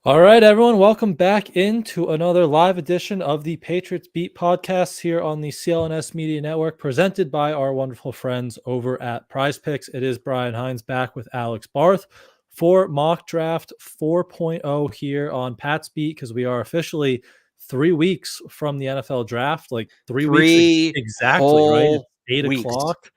All right, everyone, welcome back into another live edition of the Patriots Beat podcast here on the CLNS Media Network, presented by our wonderful friends over at Prize Picks. It is Brian Hines back with Alex Barth for Mock Draft 4.0 here on Pat's Beat, because we are officially 3 weeks from the NFL draft, like 3 weeks exactly, right? It's 8 o'clock.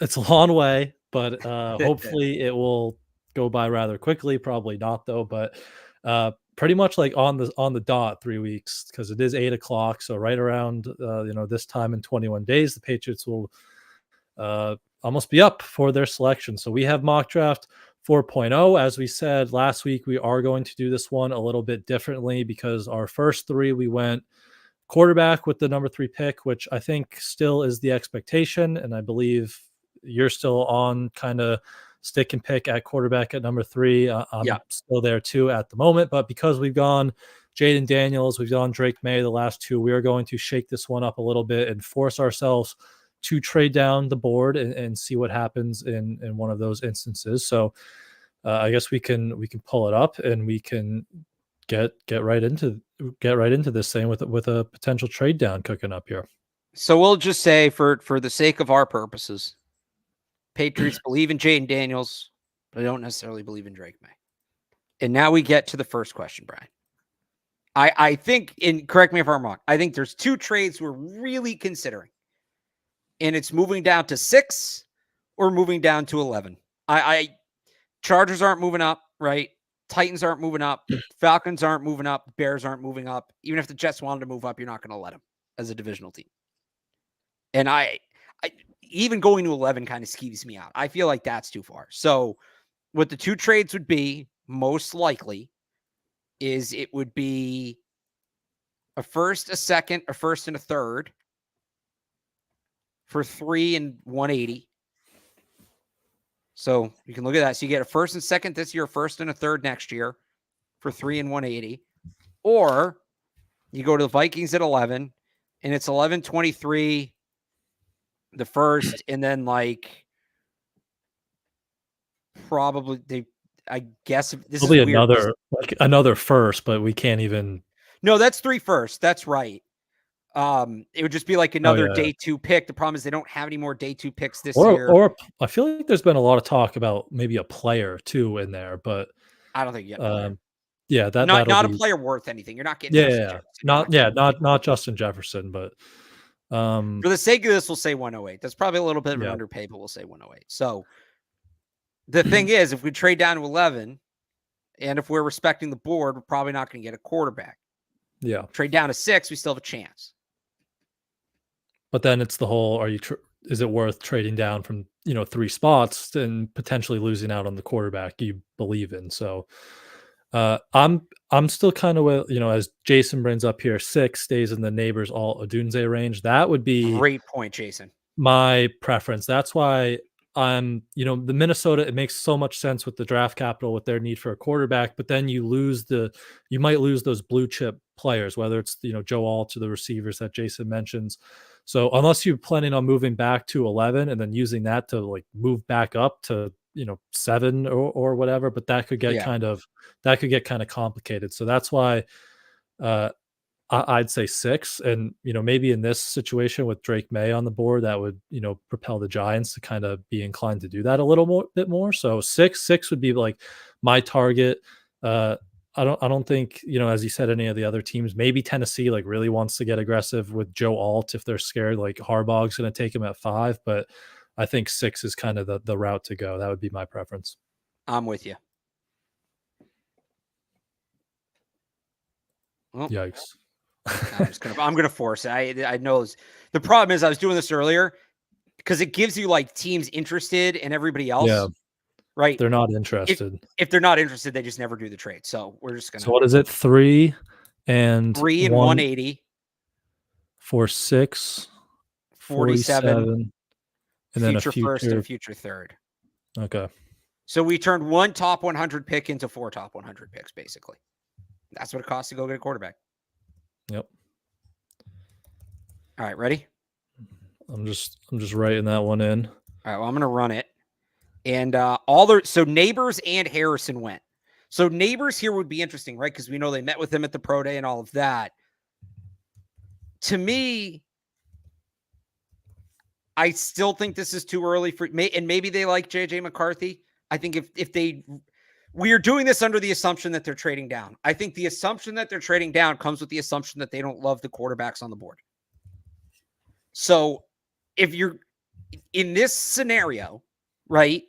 It's a long way, but hopefully it will go by rather quickly. Probably not though, but pretty much like on the dot 3 weeks, because it is 8 o'clock. So right around this time in 21 days, the Patriots will almost be up for their selection. So we have mock draft 4.0. As we said last week, we are going to do this one a little bit differently, because our first three we went quarterback with the number 3 pick, which I think still is the expectation, and I believe you're still on kind of stick and pick at quarterback at number 3. I'm still there too at the moment, but because we've gone Jaden Daniels, we've gone Drake May the last two, we are going to shake this one up a little bit and force ourselves to trade down the board and see what happens in one of those instances. So I guess we can pull it up and we can get right into this thing with a potential trade down cooking up here. So we'll just say, for the sake of our purposes, Patriots believe in Jaden Daniels, but I don't necessarily believe in Drake May. And now we get to the first question, Brian. I think, and correct me if I'm wrong, I think there's 2 trades we're really considering. And it's moving down to 6 or moving down to 11. Chargers aren't moving up, right? Titans aren't moving up. Falcons aren't moving up. Bears aren't moving up. Even if the Jets wanted to move up, you're not going to let them as a divisional team. And I even going to 11 kind of skeeves me out. I feel like that's too far. So what the 2 trades would be, most likely, is it would be a first, a second, a first, and a third for 3 and 180. So you can look at that. So you get a first and second this year, first and a third next year for 3 and 180. Or you go to the Vikings at 11, and it's 11-23 the first, and then probably I guess this probably is weird. another first, but we can't even. No, that's 3 firsts. That's right. It would just be like another day 2 pick. The problem is they don't have any more day 2 picks this year. Or I feel like there's been a lot of talk about maybe a player too in there, but I don't think you get not a player worth anything. You're not getting not Justin Jefferson, but for the sake of this, we'll say 108. That's probably a little bit of an underpay, but we'll say 108. So the thing is, if we trade down to 11, and if we're respecting the board, we're probably not going to get a quarterback. Yeah. Trade down to 6, we still have a chance. But then it's the whole: is it worth trading down from 3 spots and potentially losing out on the quarterback you believe in? So I'm still kind of with, as Jason brings up here, 6 stays in the neighbors all Odunze range. That would be great point, Jason. My preference. That's why the Minnesota, it makes so much sense with the draft capital, with their need for a quarterback, but then you might lose those blue chip players, whether it's Joe Alt or the receivers that Jason mentions. So unless you're planning on moving back to 11 and then using that to move back up to 7 or whatever, but that could get kind of complicated. So that's why I'd say 6, and maybe in this situation with Drake May on the board, that would propel the Giants to kind of be inclined to do that a little bit more. So 6 would be like my target. I don't think as you said, any of the other teams, maybe Tennessee really wants to get aggressive with Joe Alt if they're scared Harbaugh's going to take him at 5, but I think 6 is kind of the route to go. That would be my preference. I'm with you. Well, yikes. I'm gonna force it. I know the problem is I was doing this earlier because it gives you teams interested and everybody else. Yeah. Right. They're not interested. If they're not interested, they just never do the trade. So we're just gonna. So what is it? 3 and 180 for 6, 47, and then a future first and a future third. Okay. So we turned 1 top 100 pick into 4 top 100 picks, basically. That's what it costs to go get a quarterback. Yep. All right, ready? I'm just writing that one in. All right, well, I'm going to run it. And so Neighbors and Harrison went. So Neighbors here would be interesting, right? Because we know they met with him at the pro day and all of that. To me, I still think this is too early for me, and maybe they like JJ McCarthy. I think we are doing this under the assumption that they're trading down. I think the assumption that they're trading down comes with the assumption that they don't love the quarterbacks on the board. So if you're in this scenario, right?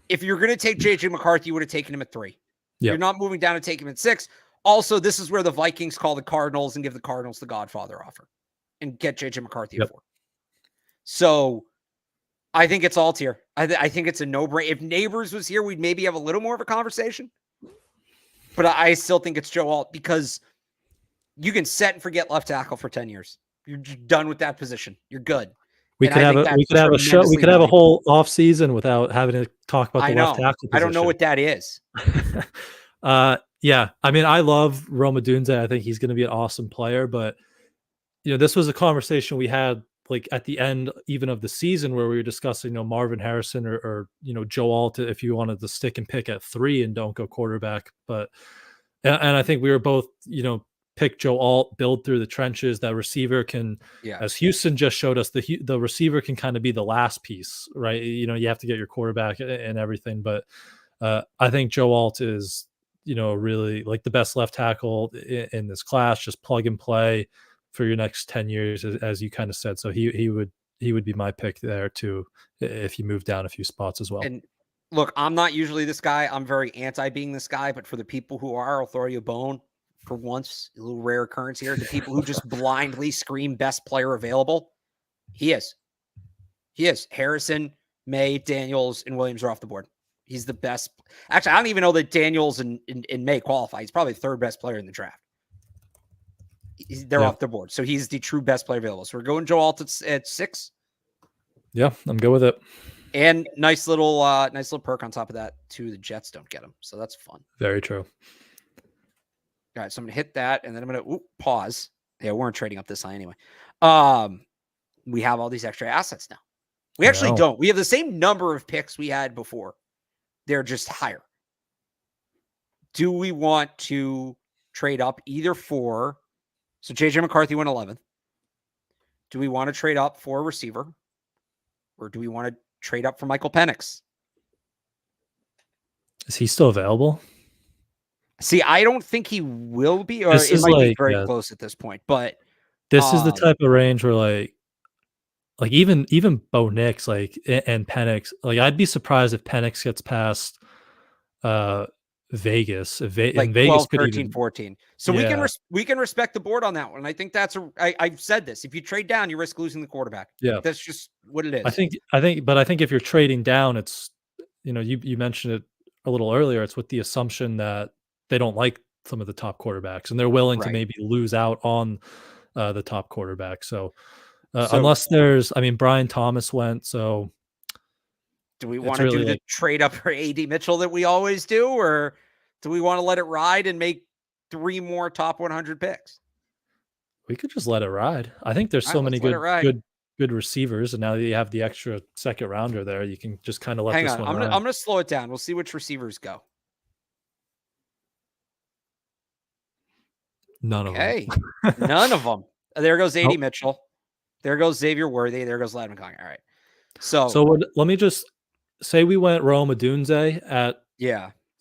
If you're going to take JJ McCarthy, you would have taken him at 3. You're not moving down to take him at 6. Also, this is where the Vikings call the Cardinals and give the Cardinals the Godfather offer and get JJ McCarthy at 4. So I think it's all tier. I think it's a no-brainer. If Neighbors was here, we'd maybe have a little more of a conversation. But I still think it's Joe Alt because you can set and forget left tackle for 10 years. You're done with that position. You're good. We could have a show. We could have a whole off season without having to talk about the left tackle position. I don't know what that is. Yeah. I mean, I love Rome Odunze. I think he's going to be an awesome player, but this was a conversation we had like at the end even of the season where we were discussing, Marvin Harrison or Joe Alt if you wanted to stick and pick at 3 and don't go quarterback. But and I think we were both, pick Joe Alt, build through the trenches. That receiver can, as Houston just showed us, the receiver can kind of be the last piece, right? You have to get your quarterback and everything. But I think Joe Alt is, really like the best left tackle in this class. Just plug and play for your next 10 years, as you kind of said. So he would be my pick there too, if you move down a few spots as well. And look, I'm not usually this guy. I'm very anti being this guy, but for the people who are, I'll throw you a bone. For once, a little rare occurrence here. The people who just blindly scream best player available, he is. Harrison, May, Daniels, and Williams are off the board. He's the best. Actually, I don't even know that Daniels and May qualify. He's probably the 3rd best player in the draft. They're off the board. So he's the true best player available. So we're going Joe Alt at 6. Yeah, I'm good with it. And nice little perk on top of that too. The Jets don't get him. So that's fun. Very true. All right, so I'm going to hit that, and then I'm going to pause. Yeah, we weren't trading up this high anyway. We have all these extra assets now. We actually don't. We have the same number of picks we had before. They're just higher. Do we want to trade up either for... So JJ McCarthy went 11th. Do we want to trade up for a receiver? Or do we want to trade up for Michael Penix? Is he still available? See, I don't think he will be, or it might be very close at this point. But this is the type of range where like even Bo Nix and Penix, I'd be surprised if Penix gets past Vegas. Vegas 12, 13, 14. So we can respect the board on that one. I think I've said this. If you trade down, you risk losing the quarterback. Yeah, that's just what it is. I think if you're trading down, it's you mentioned it a little earlier. It's with the assumption that they don't like some of the top quarterbacks and they're willing to maybe lose out on the top quarterback. So unless there's, Brian Thomas went. So do we want to do the trade up for AD Mitchell that we always do, or do we want to let it ride and make 3 more top 100 picks? We could just let it ride. I think there's so many good receivers, and now that you have the extra 2nd rounder there, you can just kind of let this one ride. I'm going to slow it down. We'll see which receivers go. None of them. None of them. There goes AD Mitchell. There goes Xavier Worthy. There goes Ladman Kong. All right. So let me just say we went Rome Odunze at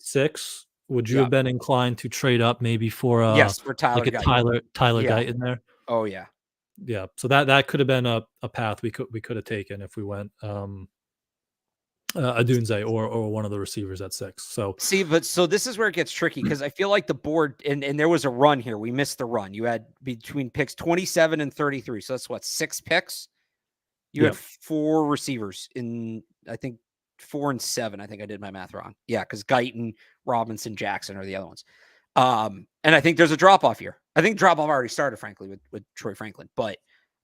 6. Would you have been inclined to trade up maybe for for Tyler Guyton in there? Oh yeah. Yeah. So that could have been a path we could have taken if we went Odunze or one of the receivers at 6. So this is where it gets tricky because I feel like the board and there was a run here. We missed the run. You had between picks 27 and 33. So that's 6 picks. You had 4 receivers in, I think 4 and 7. I think I did my math wrong. Yeah, because Guyton, Robinson, Jackson are the other ones. And I think there's a drop off here. I think drop off already started, frankly, with Troy Franklin. But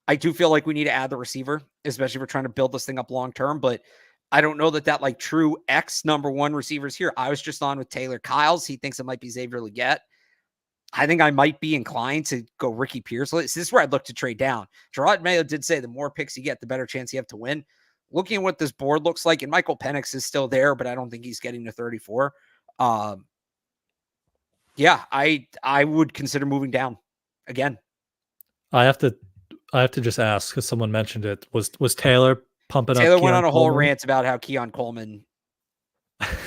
I do feel like we need to add the receiver, especially if we're trying to build this thing up long term. But I don't know that true X number 1 receivers here. I was just on with Taylor Kyles. He thinks it might be Xavier Legette. I think I might be inclined to go Ricky Pierce. This is where I'd look to trade down. Gerard Mayo did say the more picks you get, the better chance you have to win. Looking at what this board looks like, and Michael Penix is still there, but I don't think he's getting to 34. Yeah, I would consider moving down again. I have to just ask because someone mentioned it. Was Taylor pumping up Taylor went Keon on a whole Coleman? rant about how Keon Coleman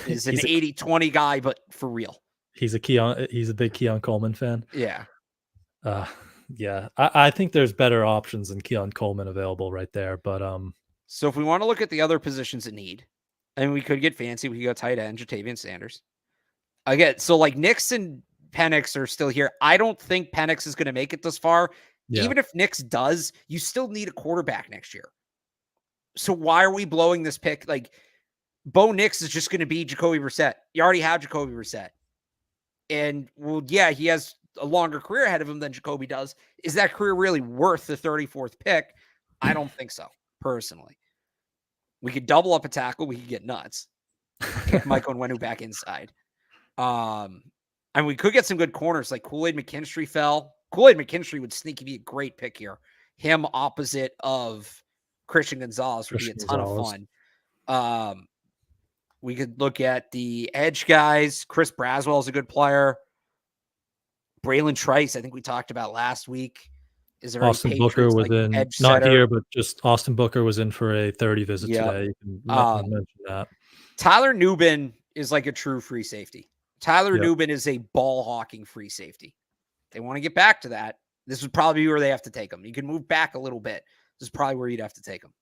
is an He's a 80-20 guy, but for real. he's a big Keon Coleman fan. Yeah. Uh, yeah, I think there's better options than Keon Coleman available right there. But So if we want to look at the other positions in need, and we could get fancy, we could go tight end, Jatavian Sanders. Again, so like Nix and Penix are still here. I don't think Penix is going to make it this far. yeah, Even if Nix does, you still need a quarterback next year. So why are we blowing this pick? Like, Bo Nix is just going to be Jacoby Brissett. You already have Jacoby Brissett. And, well, yeah, he has a longer career ahead of him than Jacoby does. Is that career really worth the 34th pick? I don't think so, personally. We could double up a tackle. We could get nuts. Kick Michael Onwenu back inside. And we could get some good corners. Like Kool-Aid McKinstry fell. Kool-Aid McKinstry would sneaky be a great pick here. Him opposite of Christian Gonzalez would be a ton of fun. We could look at the edge guys. Chris Braswell is a good player. Braylon Trice, I think we talked about last week. Is there Austin Booker was in, edge not setter? here, but just Austin Booker was in for a 30 visit Yep. today. You can mention that. Tyler Nubin is like a true free safety. Tyler Yep. Nubin is a ball hawking free safety. They want to get back to that. This would probably be where they have to take him. You can move back a little bit. This is probably where you'd have to take him.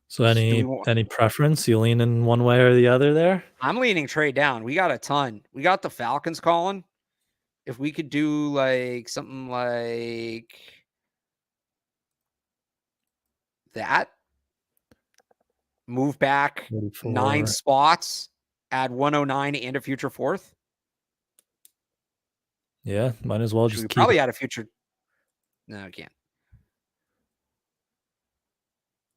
So any preference? You lean in one way or the other there? I'm leaning trade down. We got a ton. We got the Falcons calling. If we could do like something like that, move back 44. 9 spots, add 109 and a future 4th. Yeah, might as well just probably add a future. No, I can't.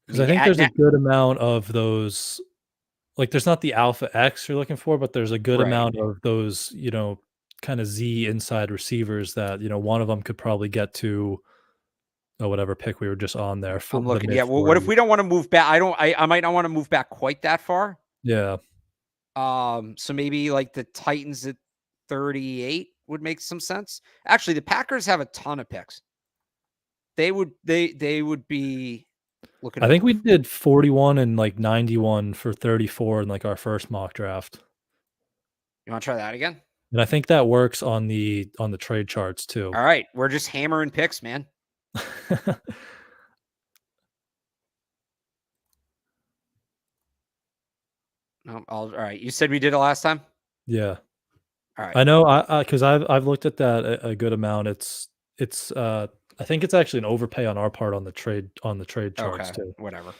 Because I think there's a good amount of those. Like, there's not the Alpha X you're looking for, but there's a good amount of those, kind of Z inside receivers that, one of them could probably get to whatever pick we were just on there. I'm looking. Yeah. Well, what if we don't want to move back? I might not want to move back quite that far. Yeah. So maybe like the Titans at 38 would make some sense. Actually, the Packers have a ton of picks. They would be looking. I think we did 41 and like 91 for 34 in like our first mock draft. You want to try that again? And I think that works on the trade charts too. All right, we're just hammering picks, man. No, all right. You said we did it last time. Yeah. All right. I know. Because I've looked at that a good amount. It's I think it's actually an overpay on our part on the trade charts too. Whatever.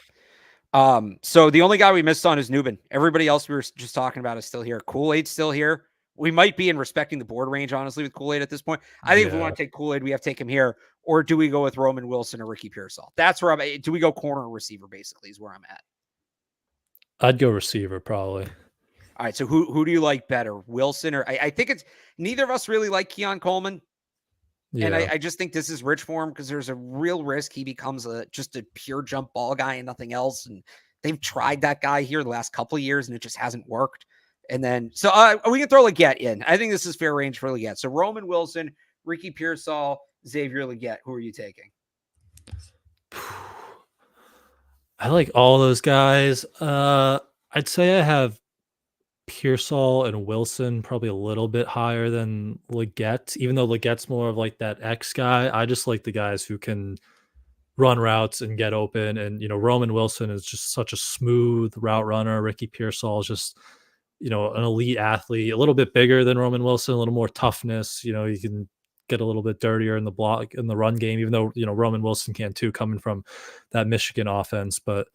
So the only guy we missed on is Nubin. Everybody else we were just talking about is still here. Kool-Aid's still here. We might be in respecting the board range, honestly, with Kool-Aid at this point. I think if we want to take Kool-Aid, we have to take him here. Or do we go with Roman Wilson or Ricky Pearsall? That's where I'm at. Do we go corner or receiver, basically, is where I'm at. I'd go receiver, probably. All right, so who do you like better, Wilson or I think it's neither of us really like Keon Coleman. Yeah. And I just think this is rich for him because there's a real risk he becomes just a pure jump ball guy and nothing else. And they've tried that guy here the last couple of years and it just hasn't worked. And then, so we can throw Leggett in. I think this is fair range for Leggett. So Roman Wilson, Ricky Pearsall, Xavier Leggett. Who are you taking? I like all those guys. I'd say I have Pearsall and Wilson probably a little bit higher than Leggett, even though Leggett's more of like that X guy. I just like the guys who can run routes and get open. And, Roman Wilson is just such a smooth route runner. Ricky Pearsall is just, an elite athlete, a little bit bigger than Roman Wilson, a little more toughness. You can get a little bit dirtier in the block, in the run game, even though, Roman Wilson can too, coming from that Michigan offense. But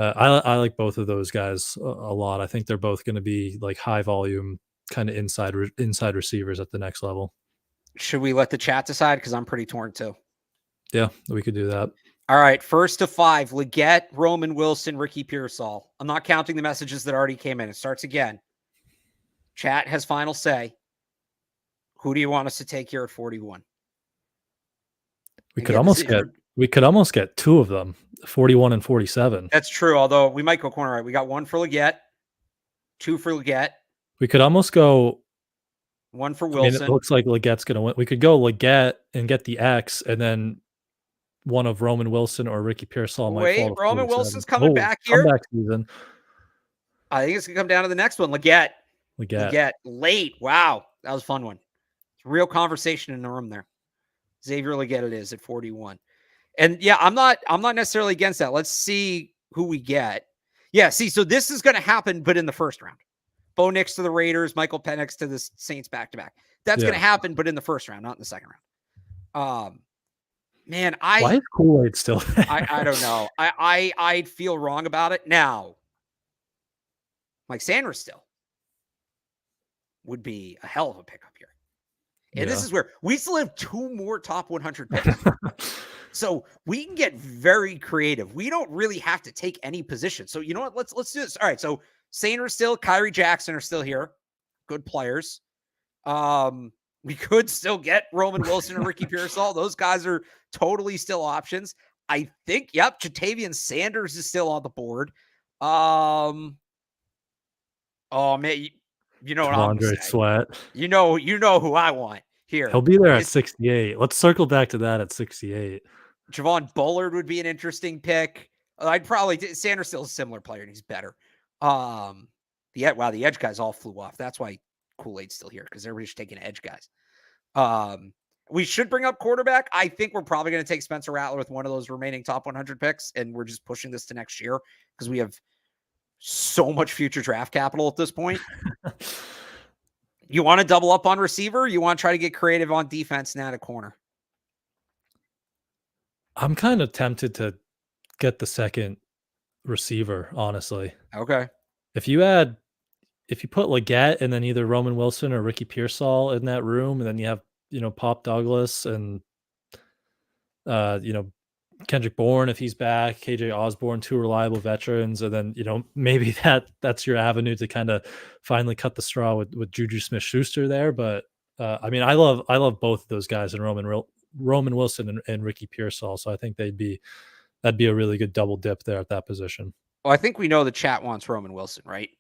I like both of those guys a lot. I think they're both going to be like high volume kind of inside receivers at the next level. Should we let the chat decide? Because I'm pretty torn too. Yeah, we could do that. All right, first to 5, Leggett, Roman Wilson, Ricky Pearsall. I'm not counting the messages that already came in. It starts again. Chat has final say. Who do you want us to take here at 41? We could almost get 2 of them, 41 and 47. That's true, although we might go corner right. We got one for Leggett. 2 for Leggett. We could almost go 1 for I mean, it Wilson. looks like Legette's gonna win. We could go Leggett and get the X, and then one of Roman Wilson or Ricky Pearsall might fall Wait, to Roman 47. Wilson's coming back here. Comeback season. I think it's gonna come down to the next one. Leggett late. Wow, that was a fun one. Real conversation in the room there. Xavier Leggett it is at 41. And yeah, I'm not necessarily against that. Let's see who we get. Yeah, see, so this is going to happen, but in the first round. Bo Nix to the Raiders, Michael Penix to the Saints back-to-back. That's going to happen, but in the first round, not in the second round. Man, why is Kool-Aid still there? I don't know. I feel wrong about it. Now, Mike Sanders still would be a hell of a pickup here. And this is where we still have 2 more top 100 picks. So we can get very creative. We don't really have to take any position. So you know what? Let's do this. All right. So Sanders still, Kyrie Jackson are still here. Good players. We could still get Roman Wilson and Ricky Pearsall. Those guys are totally still options. I think, Jatavian Sanders is still on the board. Oh man, you know what I'm gonna say. Sweat. You know who I want here. He'll be there at 68. Let's circle back to that at 68. Javon Bullard would be an interesting pick. I'd probably Sanders still a similar player and he's better. The edge guys all flew off. That's why Kool-Aid's still here because everybody's taking edge guys. We should bring up quarterback. I think we're probably going to take Spencer Rattler with one of those remaining top 100 picks, and we're just pushing this to next year because we have so much future draft capital at this point. You want to double up on receiver? You want to try to get creative on defense and add a corner? I'm kind of tempted to get the second receiver, honestly. Okay. If you put Leggett and then either Roman Wilson or Ricky Pearsall in that room, and then you have, Pop Douglas and, Kendrick Bourne, if he's back, KJ Osborne, 2 reliable veterans. And then, maybe that's your avenue to kind of finally cut the straw with Juju Smith-Schuster there. But I mean, I love both of those guys and Roman Wilson and Ricky Pearsall. So I think that'd be a really good double dip there at that position. Well, I think we know the chat wants Roman Wilson, right?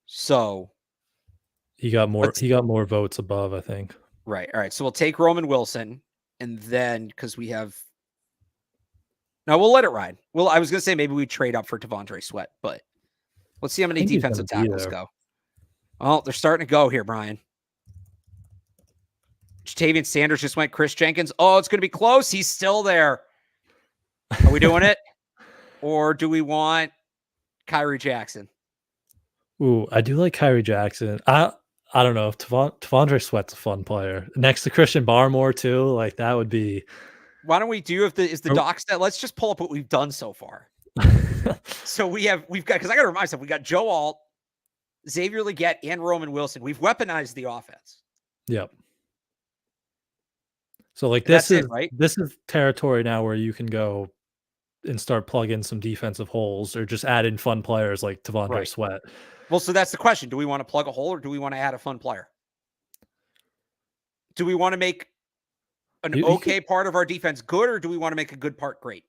So he got more votes above, I think. Right. All right. So we'll take Roman Wilson, and then because we have no, we'll let it ride. Well, I was gonna say maybe we trade up for T'Vondre Sweat, but let's see how many defensive tackles go. Oh, they're starting to go here, Brian. Jatavian Sanders just went Chris Jenkins. Oh, it's gonna be close. He's still there. Are we doing it? Or do we want Kyrie Jackson? Ooh, I do like Kyrie Jackson. I don't know if T'Vondre Sweat's a fun player next to Christian Barmore too. Like that would be. Why don't we do is the doc stat? Let's just pull up what we've done so far. So we've got because I got to remind myself we got Joe Alt, Xavier Leggett, and Roman Wilson. We've weaponized the offense. Yep. So like this is right? This is territory now where you can go and start plugging some defensive holes or just add in fun players like T'Vondre Sweat. Well, so that's the question. Do we want to plug a hole or do we want to add a fun player? Do we want to make an part of our defense good or do we want to make a good part great?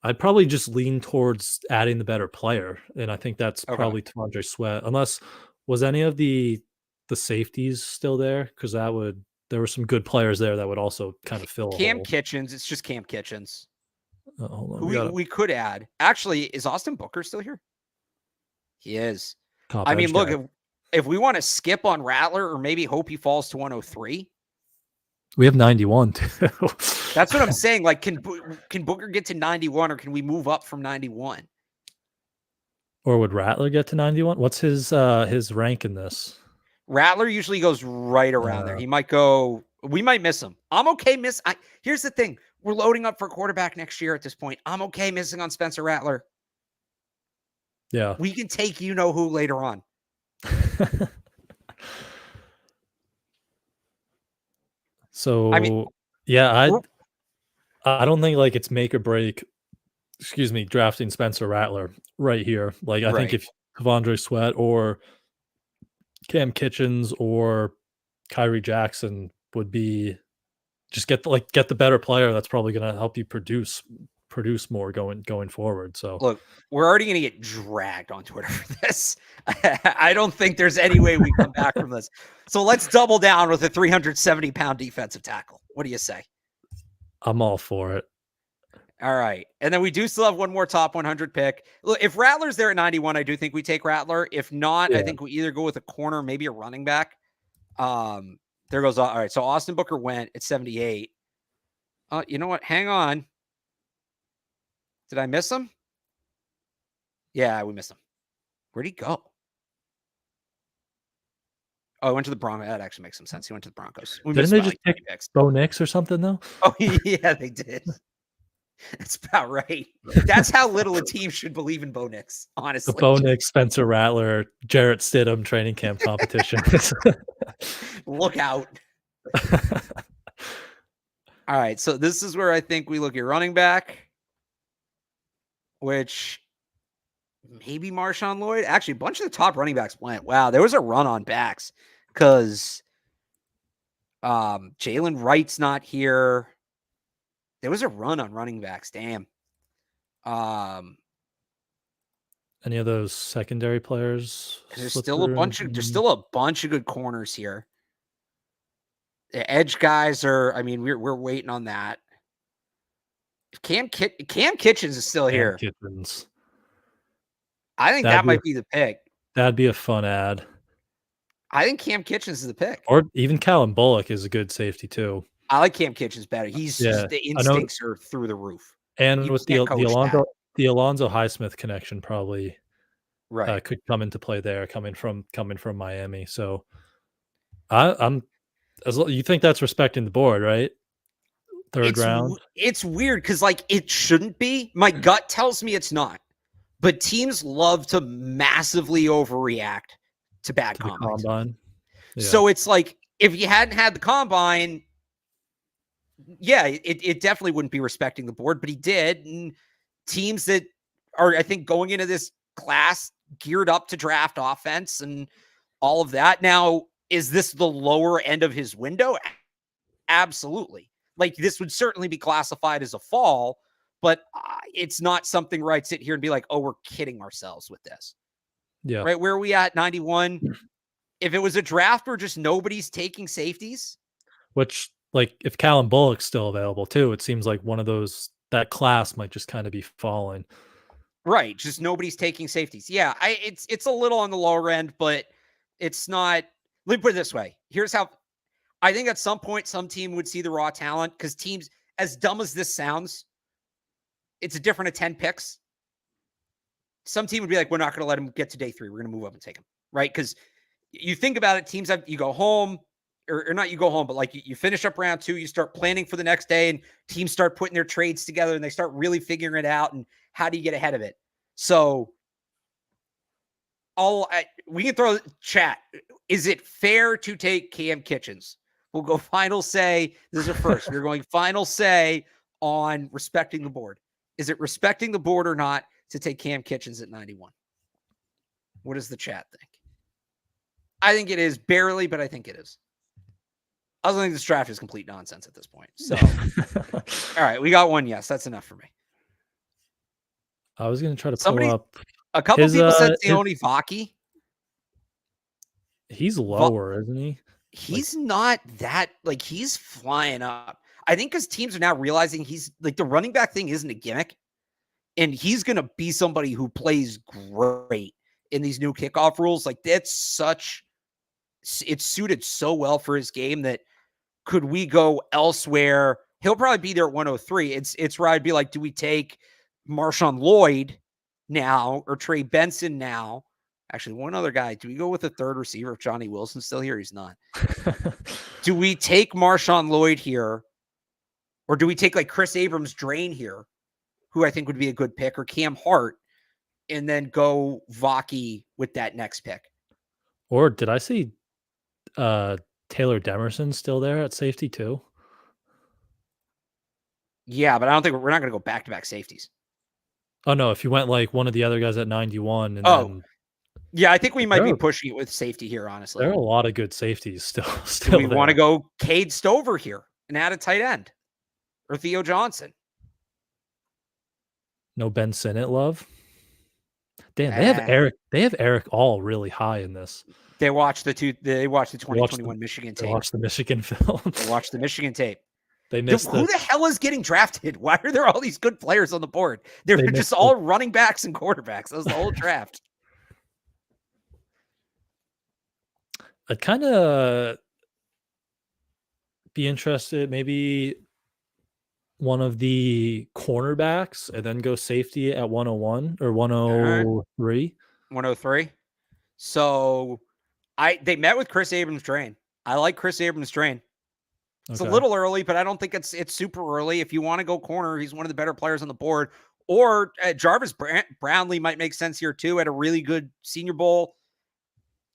I'd probably just lean towards adding the better player. And I think that's probably T'Vondre Sweat. Unless, was any of the safeties still there? Because there were some good players there that would also kind of fill Cam a hole. Kitchens. It's just Cam Kitchens. Hold on. We could add. Actually, is Austin Booker still here? He is. Top I mean, look, if we want to skip on Rattler or maybe hope he falls to 103. We have 91 too. That's what I'm saying. Like, can Booker get to 91 or can we move up from 91? Or would Rattler get to 91? What's his rank in this? Rattler usually goes right around there. He might go. We might miss him. I'm okay. Here's the thing. We're loading up for quarterback next year at this point. I'm okay missing on Spencer Rattler. Yeah. We can take who later on. So, I mean, yeah, I don't think like it's make or break, drafting Spencer Rattler right here. Like, I think if T'Vondre Sweat or Cam Kitchens or Kyrie Jackson would be just get the better player that's probably going to help you produce produce more going forward. So look, we're already going to get dragged on Twitter for this. I don't think there's any way we come back from this. So let's double down with a 370-pound defensive tackle. What do you say? I'm all for it. All right. And then we do still have one more top 100 pick. Look, if Rattler's there at 91, I do think we take Rattler. If not, I think we either go with a corner, maybe a running back. There goes. All right. So Austin Booker went at 78. You know what? Hang on. Did I miss him? Yeah, we missed him. Where'd he go? Oh, he went to the Broncos. That actually makes some sense. He went to the Broncos. Didn't they just pick Bo Nix or something though? Oh yeah, they did. That's about right. That's how little a team should believe in Bo Nix, honestly. The Bo Nix, Spencer Rattler, Jarrett Stidham training camp competition. Look out. All right, so this is where I think we look at running back, which maybe Marshawn Lloyd. Actually, a bunch of the top running backs went. Wow, there was a run on backs because Jalen Wright's not here. There was a run on running backs. Damn. Any of those secondary players? There's still a bunch of good corners here. The edge guys are. I mean, we're waiting on that. Cam Kitchens is still here. Kitchens. I think that might be the pick. That'd be a fun ad. I think Cam Kitchens is the pick. Or even Callum Bullock is a good safety too. I like Cam Kitchens better. The instincts are through the roof. And with the Alonzo Highsmith connection, probably could come into play there, coming from Miami. So you think that's respecting the board, right? Third round. It's weird because it shouldn't be. My gut tells me it's not. But teams love to massively overreact to bad combine. Yeah. So it's like if you hadn't had the combine, yeah, it definitely wouldn't be respecting the board, but he did. And teams that are, I think, going into this class geared up to draft offense and all of that. Now, is this the lower end of his window? Absolutely. This would certainly be classified as a fall, but it's not something where I'd sit here and be like, oh, we're kidding ourselves with this. Yeah. Right. Where are we at 91? If it was a draft where just nobody's taking safeties. Which, if Callum Bullock's still available too, it seems like one of those, that class might just kind of be falling. Right. Just nobody's taking safeties. Yeah. It's a little on the lower end, but it's not. Let me put it this way. Here's how I think at some point some team would see the raw talent, because teams, as dumb as this sounds, it's a different of 10 picks. Some team would be like, we're not going to let him get to day 3. We're going to move up and take him. Right. Because you think about it, teams you go home, or not you go home, but you finish up round 2, you start planning for the next day, and teams start putting their trades together and they start really figuring it out. And how do you get ahead of it? So we can throw chat. Is it fair to take Cam Kitchens? We'll go final say. This is a first. We're going final say on respecting the board. Is it respecting the board or not to take Cam Kitchens at 91? What does the chat think? I think it is barely, but I think it is. I also think this draft is complete nonsense at this point. So, all right, we got one yes. That's enough for me. I was going to try to pull up. A couple people said Sione Vaki. He's lower, isn't he? He's not that, he's flying up. I think because teams are now realizing he's the running back thing isn't a gimmick, and he's going to be somebody who plays great in these new kickoff rules. It's suited so well for his game that could we go elsewhere? He'll probably be there at 103. It's where I'd be like, do we take Marshawn Lloyd now or Trey Benson now? Actually, one other guy. Do we go with a third receiver if Johnny Wilson's still here? He's not. Do we take Marshawn Lloyd here? Or do we take Chris Abrams Drain here, who I think would be a good pick, or Cam Hart, and then go Vaki with that next pick? Or did I see Taylor Demerson still there at safety too? Yeah, but I don't think we're not going to go back-to-back safeties. Oh, no. If you went one of the other guys at 91. Then, yeah, I think we might be pushing it with safety here, honestly. There are a lot of good safeties still do we want to go Cade Stover here and add a tight end? Or Theo Johnson? No Ben Sinnott love. Damn, they have Eric. They have Eric all really high in this. They watched the 2021 Michigan tape. They watched the Michigan film. They watched the Michigan tape. They missed Who the hell is getting drafted? Why are there all these good players on the board? They're just all running backs and quarterbacks. That was the whole draft. I'd kind of be interested, maybe one of the cornerbacks, and then go safety at 101 or 103. 103. So they met with Chris Abrams-Drain. I like Chris Abrams-Drain. It's a little early, but I don't think it's super early. If you want to go corner, he's one of the better players on the board. Or Jarvis Brownlee might make sense here too at a really good Senior Bowl.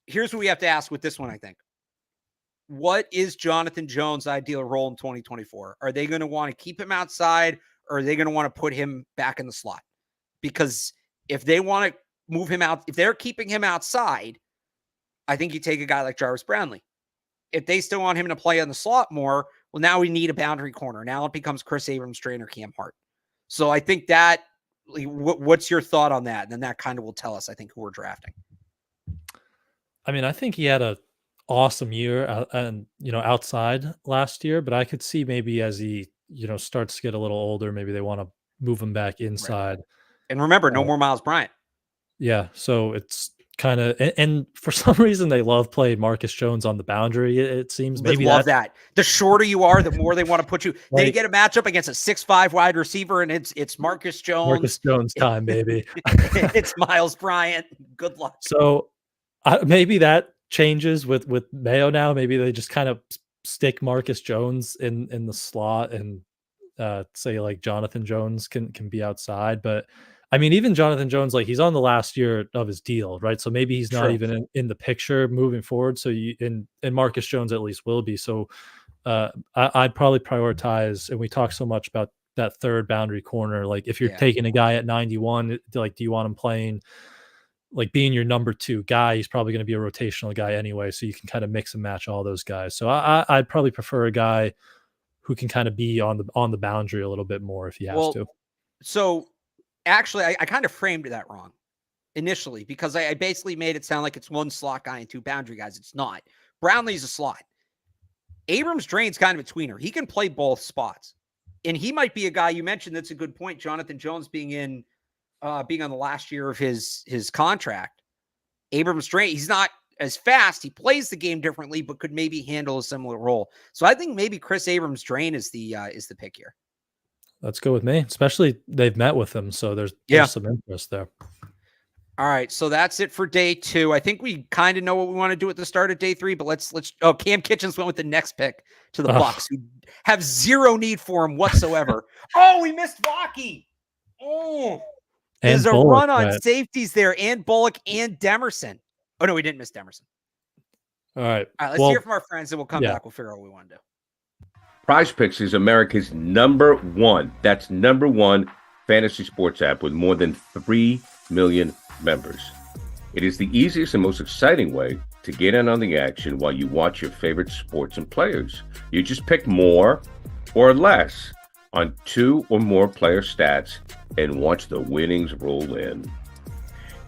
Here's what we have to ask with this one, I think. What is Jonathan Jones' ideal role in 2024? Are they going to want to keep him outside, or are they going to want to put him back in the slot? Because if they want to move him out, if they're keeping him outside, I think you take a guy like Jarvis Brownlee. If they still want him to play on the slot more, well, now we need a boundary corner. Now it becomes Chris Abrams-Drain or Cam Hart. So I think that, what's your thought on that? And then that kind of will tell us, I think, who we're drafting. I mean, I think he had a awesome year and outside last year, but I could see maybe as he starts to get a little older, maybe they want to move him back inside. Right. And remember, no more Miles Bryant. Yeah, so it's kind of, and for some reason they love playing Marcus Jones on the boundary. It seems maybe love that. The shorter you are, the more they want to put you. Like, they get a matchup against a 6'5" wide receiver, and it's Marcus Jones. Marcus Jones time, baby. It's Miles Bryant. Good luck. So maybe that changes with Mayo now. Maybe they just kind of stick Marcus Jones in the slot and say like Jonathan Jones can be outside. But I mean, even Jonathan Jones, like he's on the last year of his deal, right? So maybe he's not even in the picture moving forward. So and Marcus Jones at least will be. So I'd probably prioritize, and we talk so much about that third boundary corner. Like if you're taking a guy at 91, like do you want him playing, like being your number 2 guy? He's probably going to be a rotational guy anyway, so you can kind of mix and match all those guys. So I'd probably prefer a guy who can kind of be on the boundary a little bit more if he has to. So actually, I kind of framed that wrong initially, because I basically made it sound like it's one slot guy and 2 boundary guys. It's not. Brownlee's a slot. Abrams-Drain's kind of a tweener. He can play both spots. And he might be a guy, you mentioned, that's a good point, Jonathan Jones being on the last year of his contract. Abrams-Drain, he's not as fast. He plays the game differently, but could maybe handle a similar role. So I think maybe Chris Abrams-Drain is the pick here. Let's go with me. Especially they've met with him, so there's some interest there. All right, so that's it for day 2. I think we kind of know what we want to do at the start of day 3, but let's. Cam Kitchens went with the next pick to the Bucks, who have zero need for him whatsoever. We missed Vaki. There's a run on safeties there, and Bullock and Demerson. Oh no, we didn't miss Demerson. All right, let's hear from our friends, and we'll come back. We'll figure out what we want to do. Prize Picks is America's number 1 fantasy sports app with more than 3 million members. It is the easiest and most exciting way to get in on the action while you watch your favorite sports and players. You just pick more or less on 2 or more player stats and watch the winnings roll in.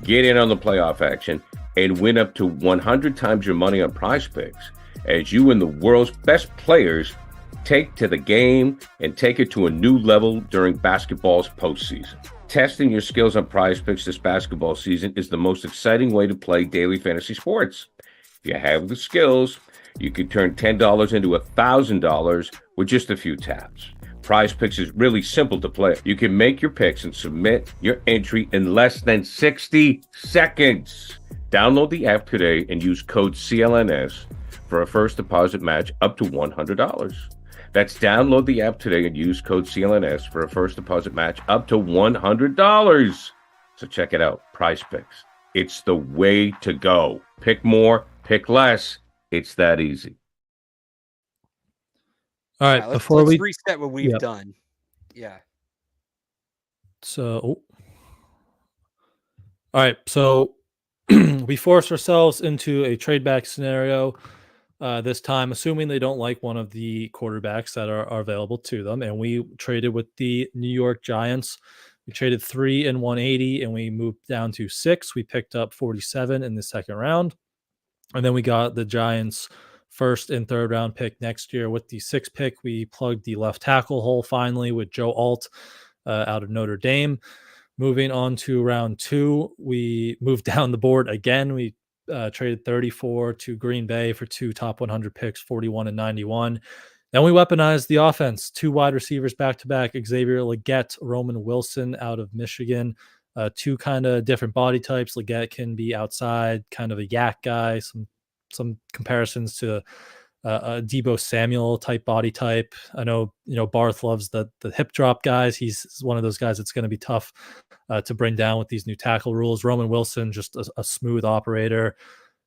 Get in on the playoff action and win up to 100 times your money on Prize Picks as you and the world's best players take to the game and take it to a new level during basketball's postseason. Testing your skills on Prize Picks this basketball season is the most exciting way to play daily fantasy sports. If you have the skills, you can turn $10 into $1,000 with just a few taps. Prize Picks is really simple to play. You can make your picks and submit your entry in less than 60 seconds. Download the app today and use code CLNS for a first deposit match up to $100. That's download the app today and use code CLNS for a first deposit match up to $100. So check it out, Prize Picks. It's the way to go. Pick more, pick less. It's that easy. All right, let's reset what we've done. Yeah. So, all right, so we force ourselves into a trade back scenario. This time, assuming they don't like one of the quarterbacks that are available to them. And we traded with the New York Giants. We traded 3 and 180, and we moved down to 6. We picked up 47 in the second round. And then we got the Giants' first and third round pick next year. With the 6th pick, we plugged the left tackle hole finally with Joe Alt out of Notre Dame. Moving on to round 2, we moved down the board again. We traded 34 to Green Bay for 2 top 100 picks, 41 and 91. Then we weaponized the offense. 2 wide receivers back-to-back, Xavier Legette, Roman Wilson out of Michigan. 2 kind of different body types. Legette can be outside, kind of a yak guy. Some comparisons to a Deebo Samuel type body type. I know, Barth loves the hip drop guys. He's one of those guys that's going to be tough to bring down with these new tackle rules. Roman Wilson, just a smooth operator,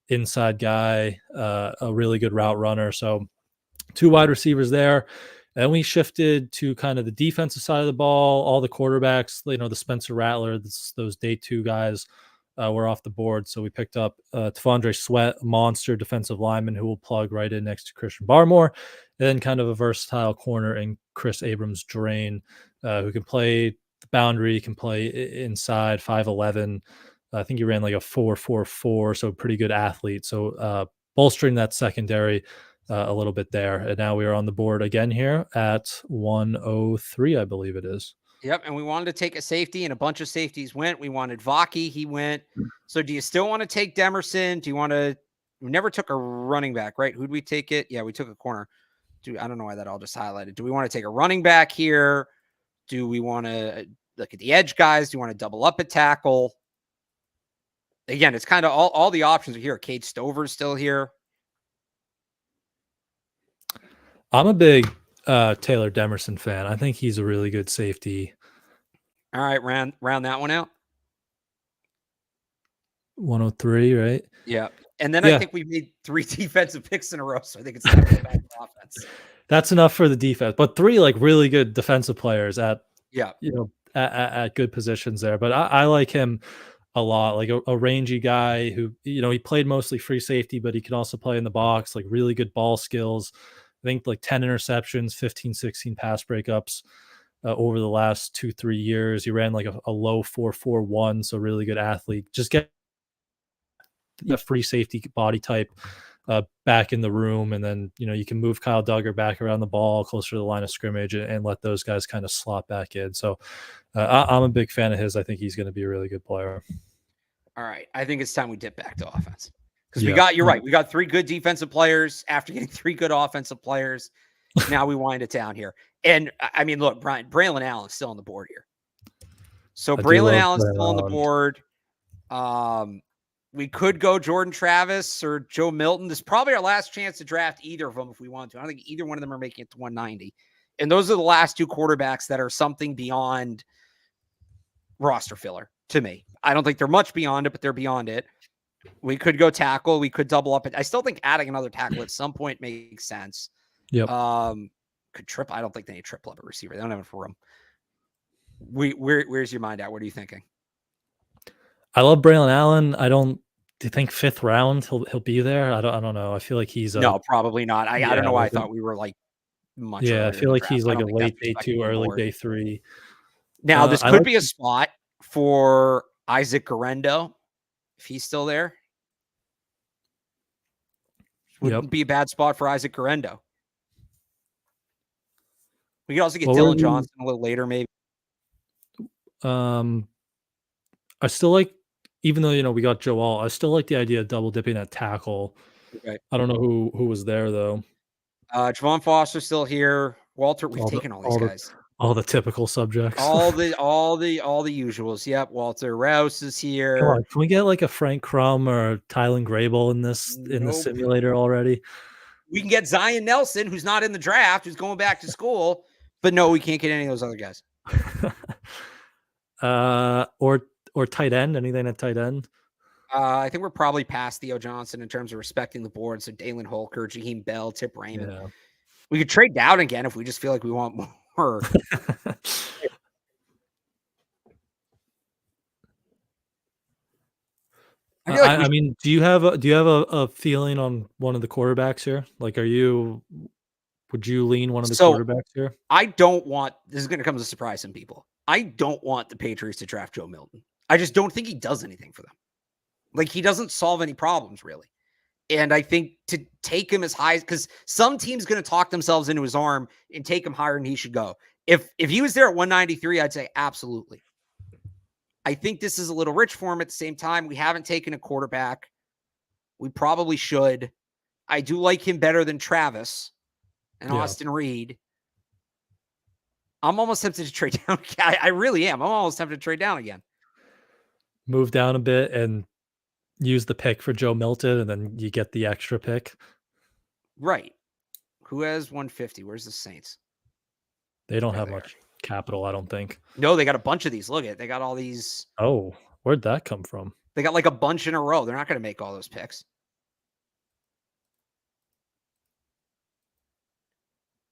inside guy, a really good route runner. So 2 wide receivers there. And we shifted to kind of the defensive side of the ball. All the quarterbacks, the Spencer Rattler, those day 2 guys were off the board. So we picked up T'Vondre Sweat, a monster defensive lineman who will plug right in next to Christian Barmore. And then kind of a versatile corner in Chris Abrams-Drain, who can play the boundary, can play inside, 5'11". I think he ran like a 4.44, so pretty good athlete. So bolstering that secondary a little bit there. And now we are on the board again here at 103, I believe it is. Yep, and we wanted to take a safety, and a bunch of safeties went. We wanted Vaki, he went. So do you still want to take Demerson? Do you want to – we never took a running back, right? Who'd we take it? Yeah, we took a corner. I don't know why that all just highlighted. Do we want to take a running back here? Do we want to look at the edge guys? Do you want to double up a tackle? Again, it's kind of all the options are here. Cade Stover's still here. I'm a big Taylor Demerson fan. I think he's a really good safety. All right, round that one out. 103, right? Yeah. And then I think we made 3 defensive picks in a row, so I think it's time to go back to offense. That's enough for the defense, but 3 like really good defensive players at good positions there. But I like him a lot, like a rangy guy who he played mostly free safety, but he can also play in the box, like really good ball skills. I think like 10 interceptions, 15, 16 pass breakups over the last 2-3 years. He ran like a low 4.41, so really good athlete. Just get a free safety body type back in the room, and then you can move Kyle Duggar back around the ball closer to the line of scrimmage and let those guys kind of slot back in. So I'm a big fan of his. I think he's going to be a really good player. All right, I think it's time we dip back to offense. Because you're right. We got 3 good defensive players after getting 3 good offensive players. Now we wind it down here. And I mean, look, Braylon Allen's still on the board here. So Braylon Allen's still on the board. We could go Jordan Travis or Joe Milton. This is probably our last chance to draft either of them if we want to. I don't think either one of them are making it to 190. And those are the last 2 quarterbacks that are something beyond roster filler to me. I don't think they're much beyond it, but they're beyond it. We could go tackle. We could double up. I still think adding another tackle at some point makes sense. Yep. Could triple. I don't think they need triple up a receiver. They don't have enough room. Where's your mind at? What are you thinking? I love Braylon Allen. Do you think 5th round he'll be there? I don't know. I feel like he's no, probably not. I don't know why I thought we were like much. Yeah, I feel like he's like a late day 2, early day 3. Now this could be a spot for Isaac Garendo. If he's still there, wouldn't be a bad spot for Isaac Garendo. We could also get Dylan Johnson a little later, maybe. I still like, even though we got Joe Alt, I still like the idea of double dipping at tackle. Okay. I don't know who was there though. Javon Foster's still here. Walter, we've taken all these guys. All the typical subjects. all the usuals. Yep. Walter Rouse is here. Come on, can we get like a Frank Crum or Tylen Grable in the simulator already? We can get Zion Nelson, who's not in the draft, who's going back to school, but no, we can't get any of those other guys. Or tight end. Anything at tight end? I think we're probably past Theo Johnson in terms of respecting the board. So Dalen Holker, Jaheim Bell, Tip Raymond. Yeah. We could trade down again if we just feel like we want more. I mean, do you have a feeling on one of the quarterbacks here? Like, would you lean one of the quarterbacks here? I don't want, this is going to come as a surprise to some people. I don't want the Patriots to draft Joe Milton. I just don't think he does anything for them. Like, he doesn't solve any problems, really. And I think to take him as high, because some team's going to talk themselves into his arm and take him higher than he should go. If he was there at 193, I'd say absolutely. I think this is a little rich for him. At the same time, we haven't taken a quarterback. We probably should. I do like him better than Travis and Austin Reed. I'm almost tempted to trade down. I really am. I'm almost tempted to trade down again. Move down a bit and use the pick for Joe Milton, and then you get the extra pick. Right. Who has 150? Where's the Saints? They don't have much capital, I don't think. No, they got a bunch of these. Look at it. They got all these. Oh, where'd that come from? They got like a bunch in a row. They're not going to make all those picks.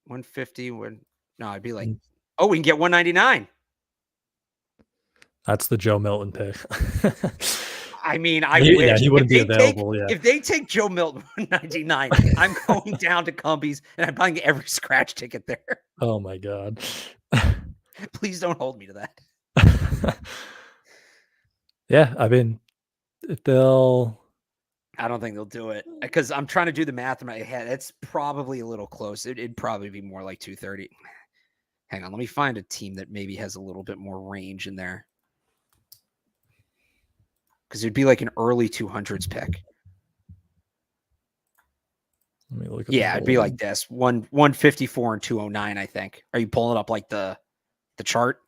150 would, no, I'd be like, oh, we can get 199. That's the Joe Milton pick. I mean, I wish. Yeah, he wouldn't be available. If they take Joe Milton 199, I'm going down to Cumbies and I'm buying every scratch ticket there. Oh my God. Please don't hold me to that. Yeah, I mean, if they'll. I don't think they'll do it because I'm trying to do the math in my head. It's probably a little close. It'd probably be more like 230. Hang on, let me find a team that maybe has a little bit more range in there. Because it'd be like an early 200s pick. Let me look at it'd be like this. 154 and 209, I think. Are you pulling up like the chart?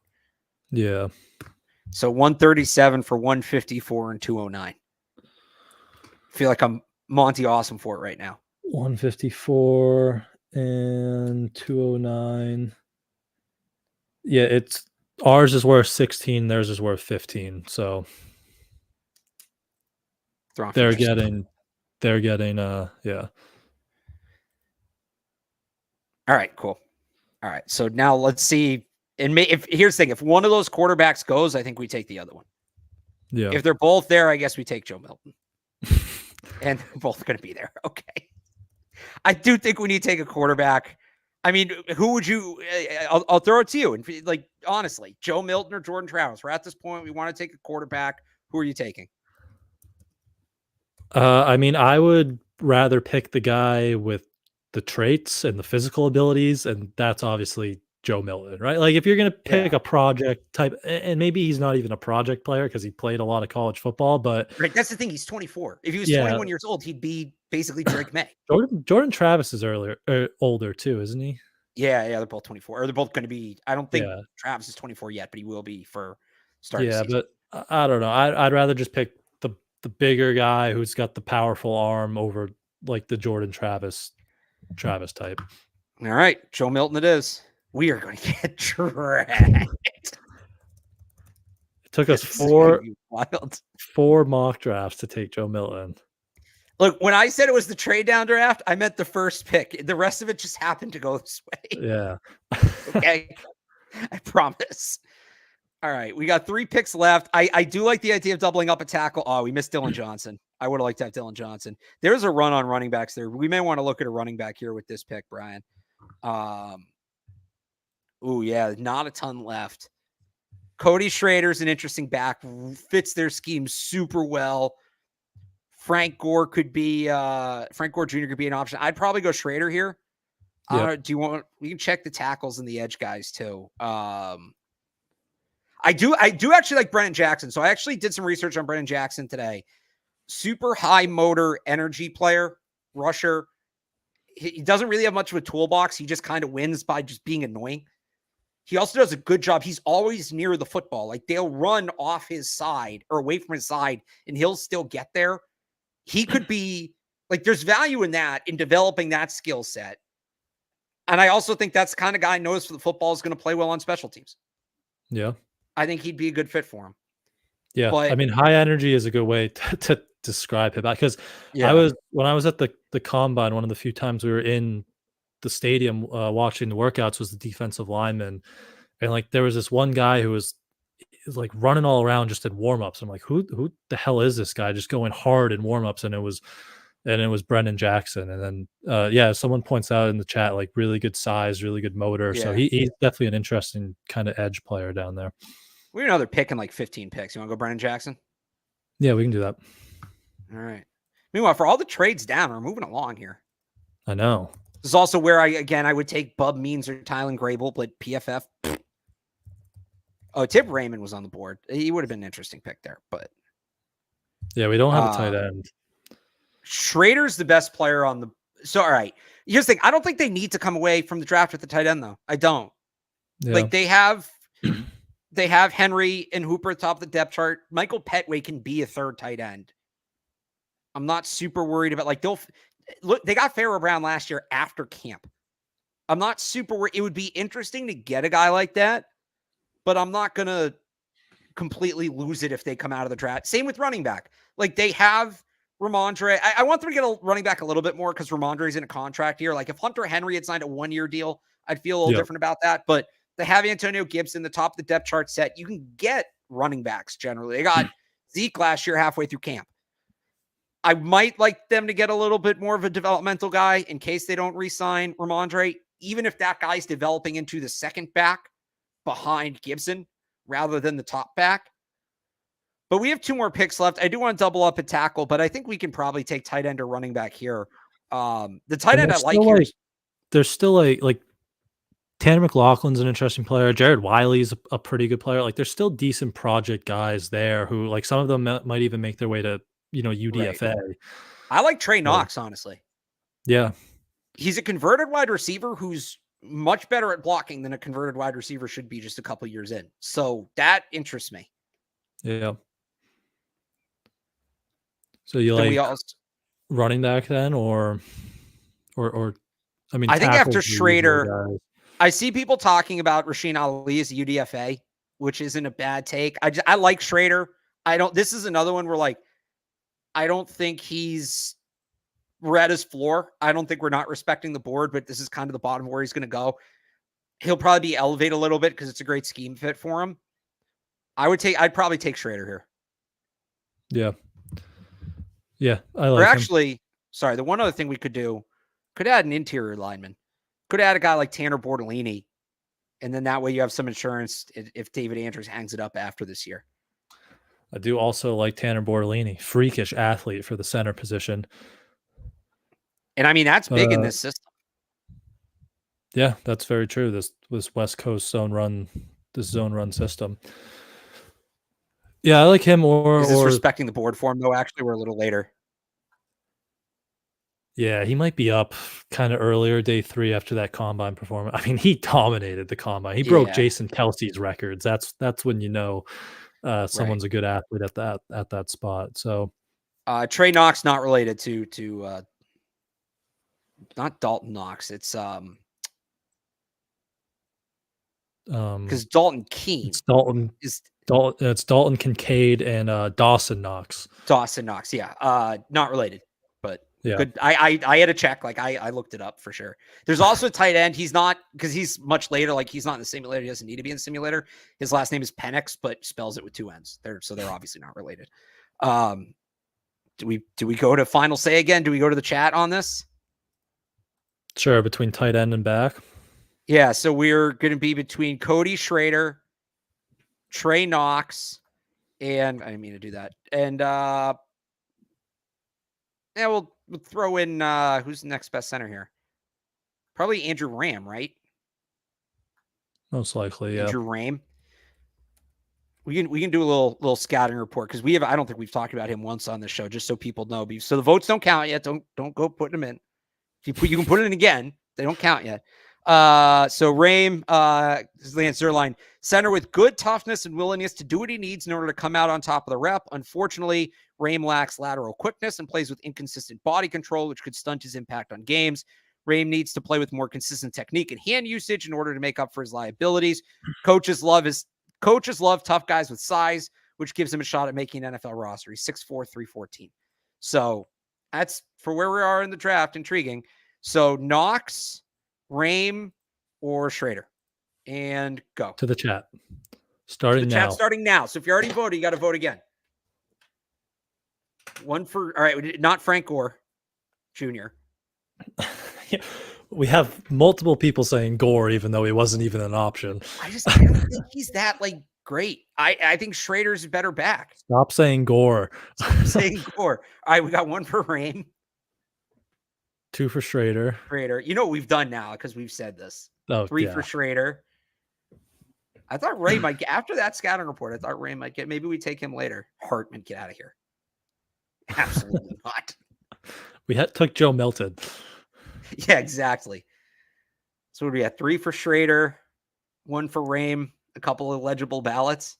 Yeah. So 137 for 154 and 209. I feel like I'm Monty Awesome for it right now. 154 and 209. Yeah, it's ours is worth 16, theirs is worth 15. So they're getting yeah. All right, cool. All right. So now let's see. And here's the thing, if one of those quarterbacks goes, I think we take the other one. Yeah. If they're both there, I guess we take Joe Milton. And they're both going to be there. Okay. I do think we need to take a quarterback. I mean, who would you? I'll throw it to you. And like, honestly, Joe Milton or Jordan Travis. We're at this point. We want to take a quarterback. Who are you taking? I mean, I would rather pick the guy with the traits and the physical abilities, and that's obviously Joe Milton, right? Like, if you're going to pick a project type, and maybe he's not even a project player because he played a lot of college football, but right, that's the thing. He's 24. If he was 21 years old, he'd be basically Drake May. Jordan Travis is older too, isn't he? Yeah, they're both 24. Or they're both going to be. I don't think Travis is 24 yet, but he will be for start. Yeah, but I don't know. I'd rather just pick the bigger guy who's got the powerful arm over like the Jordan Travis type. All right, Joe Milton it is. We are going to get dragged. It took us four mock drafts to take Joe Milton. Look, when I said it was the trade down draft, I meant the first pick. The rest of it just happened to go this way. Yeah. Okay. I promise. All right. We got 3 picks left. I do like the idea of doubling up a tackle. Oh, we missed Dylan Johnson. I would have liked to have Dylan Johnson. There's a run on running backs there. We may want to look at a running back here with this pick, Brian. Oh, yeah. Not a ton left. Cody Schrader's an interesting back. Fits their scheme super well. Frank Gore Jr. could be an option. I'd probably go Schrader here. Yep. We can check the tackles and the edge guys too. I do actually like Brennan Jackson. So I actually did some research on Brennan Jackson today. Super high motor energy player, rusher. He doesn't really have much of a toolbox. He just kind of wins by just being annoying. He also does a good job. He's always near the football. Like, they'll run off his side or away from his side and he'll still get there. He could be like, there's value in that, in developing that skill set. And I also think that's the kind of guy knows for the football is going to play well on special teams. Yeah. I think he'd be a good fit for him. Yeah. But, I mean, high energy is a good way to describe him, because when I was at the combine, one of the few times we were in the stadium watching the workouts was the defensive lineman. And like, there was this one guy who was like running all around just in warmups. I'm like, who the hell is this guy just going hard in warmups? And it was and it was Brennan Jackson. And then, someone points out in the chat, like really good size, really good motor. So Yeah. he's definitely an interesting kind of edge player down there. We know they're picking like 15 picks. You want to go Brennan Jackson? Yeah, we can do that. All right. Meanwhile, for all the trades down, we're moving along here. I know. This is also where I would take Bub Means or Tylen Grable, but PFF. Oh, Tip Raymond was on the board. He would have been an interesting pick there, but yeah, we don't have a tight end. Schrader's the best player on the. So, all right. Here's the thing. I don't think they need to come away from the draft with the tight end, though. I don't. Yeah. Like they have Henry and Hooper at the top of the depth chart. Michael Petway can be a third tight end. I'm not super worried about they got Pharaoh Brown last year after camp. I'm not super worried. It would be interesting to get a guy like that, but I'm not going to completely lose it if they come out of the draft. Same with running back. Like they have Ramondre. I want them to get a running back a little bit more because Ramondre's in a contract year. Like if Hunter Henry had signed a 1-year deal, I'd feel a little different about that. But they have Antonio Gibson, the top of the depth chart set. You can get running backs generally. They got Zeke last year halfway through camp. I might like them to get a little bit more of a developmental guy in case they don't re-sign Ramondre, even if that guy's developing into the second back behind Gibson rather than the top back. But we have 2 more picks left. I do want to double up at tackle, but I think we can probably take tight end or running back here. The tight end I like here. There's still like Tanner McLaughlin's an interesting player. Jared Wiley's a pretty good player. Like there's still decent project guys there who like some of them might even make their way to, UDFA. Right. I like Trey Knox, honestly. Yeah. He's a converted wide receiver who's much better at blocking than a converted wide receiver should be just a couple years in. So that interests me. Yeah. So you like running back then or I mean, I think after Schrader, I see people talking about Rasheen Ali as a UDFA, which isn't a bad take. I like Schrader. This is another one where like, I don't think we're at his floor. I don't think we're not respecting the board, but this is kind of the bottom where he's going to go. He'll probably be elevated a little bit because it's a great scheme fit for him. I'd probably take Schrader here. Yeah. Yeah. I like him. Sorry, the one other thing we could do, could add an interior lineman. Could add a guy like Tanner Bortolini. And then that way you have some insurance if David Andrews hangs it up after this year. I do also like Tanner Bortolini, freakish athlete for the center position. And I mean, that's big in this system. Yeah, that's very true. This West Coast zone run system. Yeah, I like him Is this respecting the board for him, though? Actually, we're a little later. Yeah, he might be up kind of earlier, day 3 after that combine performance. I mean, he dominated the combine. He broke Jason Kelsey's records. That's when someone's a good athlete at that spot. So Trey Knox not related to not Dalton Knox. It's because Dalton Keene. It's Dalton Kincaid and Dawson Knox. Dawson Knox, yeah. Not related, but yeah. Good. I had to check. Like I looked it up for sure. There's also a tight end. He's not because he's much later. Like he's not in the simulator. He doesn't need to be in the simulator. His last name is Penix, but spells it with 2 N's. They're obviously not related. Do we go to final say again? Do we go to the chat on this? Sure. Between tight end and back. Yeah. So we're going to be between Cody Schrader, Trey Knox, and I didn't mean to do that. And we'll throw in who's the next best center here? Probably Andrew Ram, right? Most likely, yeah. Andrew Ram. We can do a little scouting report because I don't think we've talked about him once on the show, just so people know. So the votes don't count yet. Don't go putting them in. You can put it in again. They don't count yet. So Ram, Lance Zerline, center with good toughness and willingness to do what he needs in order to come out on top of the rep. Unfortunately, Ram lacks lateral quickness and plays with inconsistent body control, which could stunt his impact on games. Ram needs to play with more consistent technique and hand usage in order to make up for his liabilities. Coaches love tough guys with size, which gives him a shot at making an NFL roster. He's 6'4", 314. So that's for where we are in the draft. Intriguing. So Knox, Ram, or Schrader, and go to the chat. Starting now. So if you already voted, you got to vote again. One for all right, not Frank Gore. Jr. Yeah. We have multiple people saying Gore, even though he wasn't even an option. I don't think he's that like great. I think Schrader's a better back. Stop saying Gore. Stop saying Gore. All right, we got one for Rain. 2 for Schrader. Schrader. You know what we've done now because we've said this. 3 for Schrader. I thought Ray might get, after that scouting report, I thought Ray might get, maybe we take him later. Hartman, get out of here. Absolutely not. We took Joe Milton. Yeah, exactly. So what do we have? 3 for Schrader, 1 for Rame, a couple of legible ballots.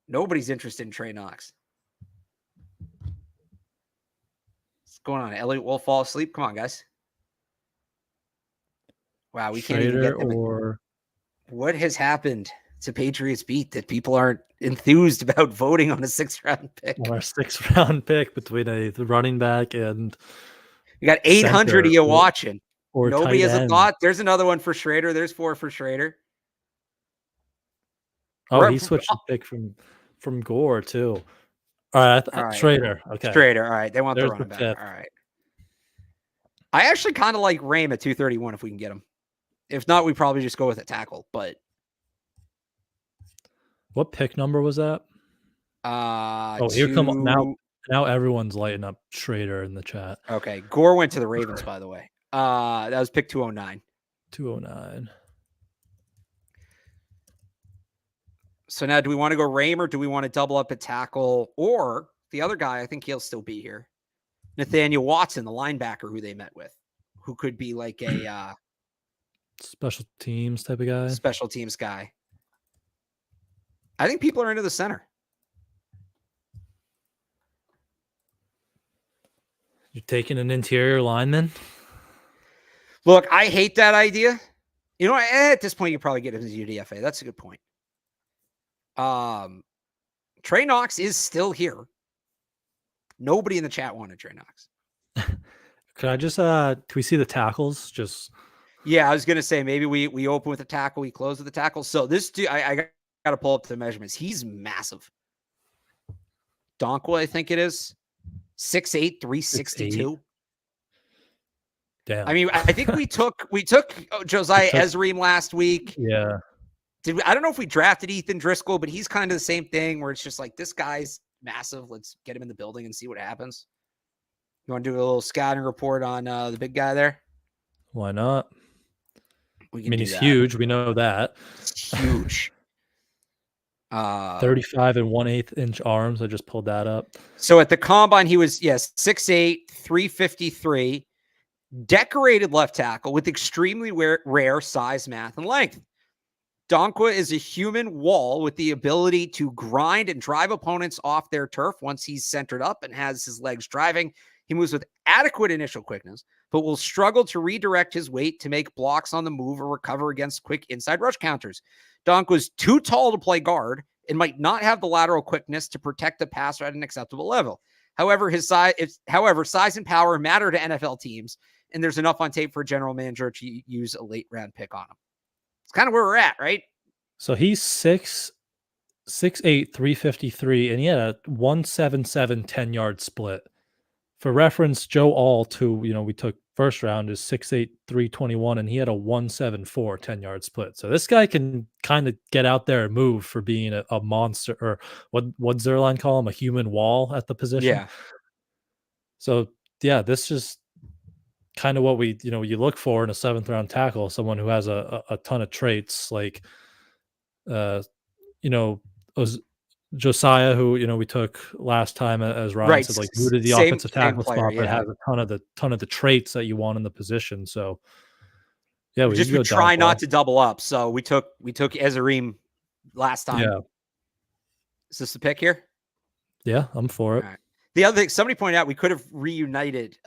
Nobody's interested in Trey Knox. What's going on? Elliott will fall asleep. Come on, guys. Wow, we can't even get them. Or what has happened to Patriots Beat that people aren't enthused about voting on a 6th-round pick? On our 6th-round pick between a running back and you got 800 of you watching. Or nobody has a thought. There's another one for Schrader. There's 4 for Schrader. Oh, he switched the pick from Gore too. All right, Schrader. Okay, Schrader. All right, they want the running back. All right. I actually kind of like Rame at 231 if we can get him. If not, we probably just go with a tackle. But what pick number was that? Here come now everyone's lighting up Schrader in the chat. Okay, Gore went to the Ravens, by the way. That was pick 209. 209. So now, do we want to go Rame or do we want to double up a tackle? Or the other guy, I think he'll still be here. Nathaniel Watson, the linebacker who they met with, who could be like a special teams type of guy. Special teams guy. I think people are into the center. You're taking an interior lineman? Look, I hate that idea. You know, at this point, you probably get him as UDFA. That's a good point. Trey Knox is still here. Nobody in the chat wanted Trey Knox. Could I just can we see the tackles? Just yeah, I was gonna say maybe we open with a tackle, we close with a tackle. So this dude, I gotta pull up the measurements. He's massive. Donkwa, I think it is 6'8", 362. Damn. I mean, I think we took Josiah Ezreem last week. Yeah. I don't know if we drafted Ethan Driscoll, but he's kind of the same thing where it's just like, this guy's massive. Let's get him in the building and see what happens. You want to do a little scouting report on the big guy there? Why not? He's huge. We know that. It's huge. 35 and 1/8 inch arms. I just pulled that up. So at the combine, he was 6'8", 353, decorated left tackle with extremely rare size, math, and length. Donkwa is a human wall with the ability to grind and drive opponents off their turf once he's centered up and has his legs driving. He moves with adequate initial quickness, but will struggle to redirect his weight to make blocks on the move or recover against quick inside rush counters. Donkwa's too tall to play guard and might not have the lateral quickness to protect the passer at an acceptable level. However, size and power matter to NFL teams, and there's enough on tape for a general manager to use a late round pick on him. It's kind of where we're at, right? So he's 6'8", 353, and he had a 177 10-yard split. For reference, Joe Alt, who we took first round, is 6'8", 321, and he had a 174 10-yard split. So this guy can kind of get out there and move for being a monster, or what's their line call him, a human wall at the position. Yeah. So yeah, this just kind of what we you look for in a 7th round tackle, someone who has a ton of traits like Josiah, who we took last time, as Ryan said, like rooted the offensive tackle spot, but has a ton of the traits that you want in the position. So yeah, we try not to double up. So we took Ezreem last time. Yeah. Is this the pick here? Yeah, I'm for it. All right. The other thing, somebody pointed out, we could have reunited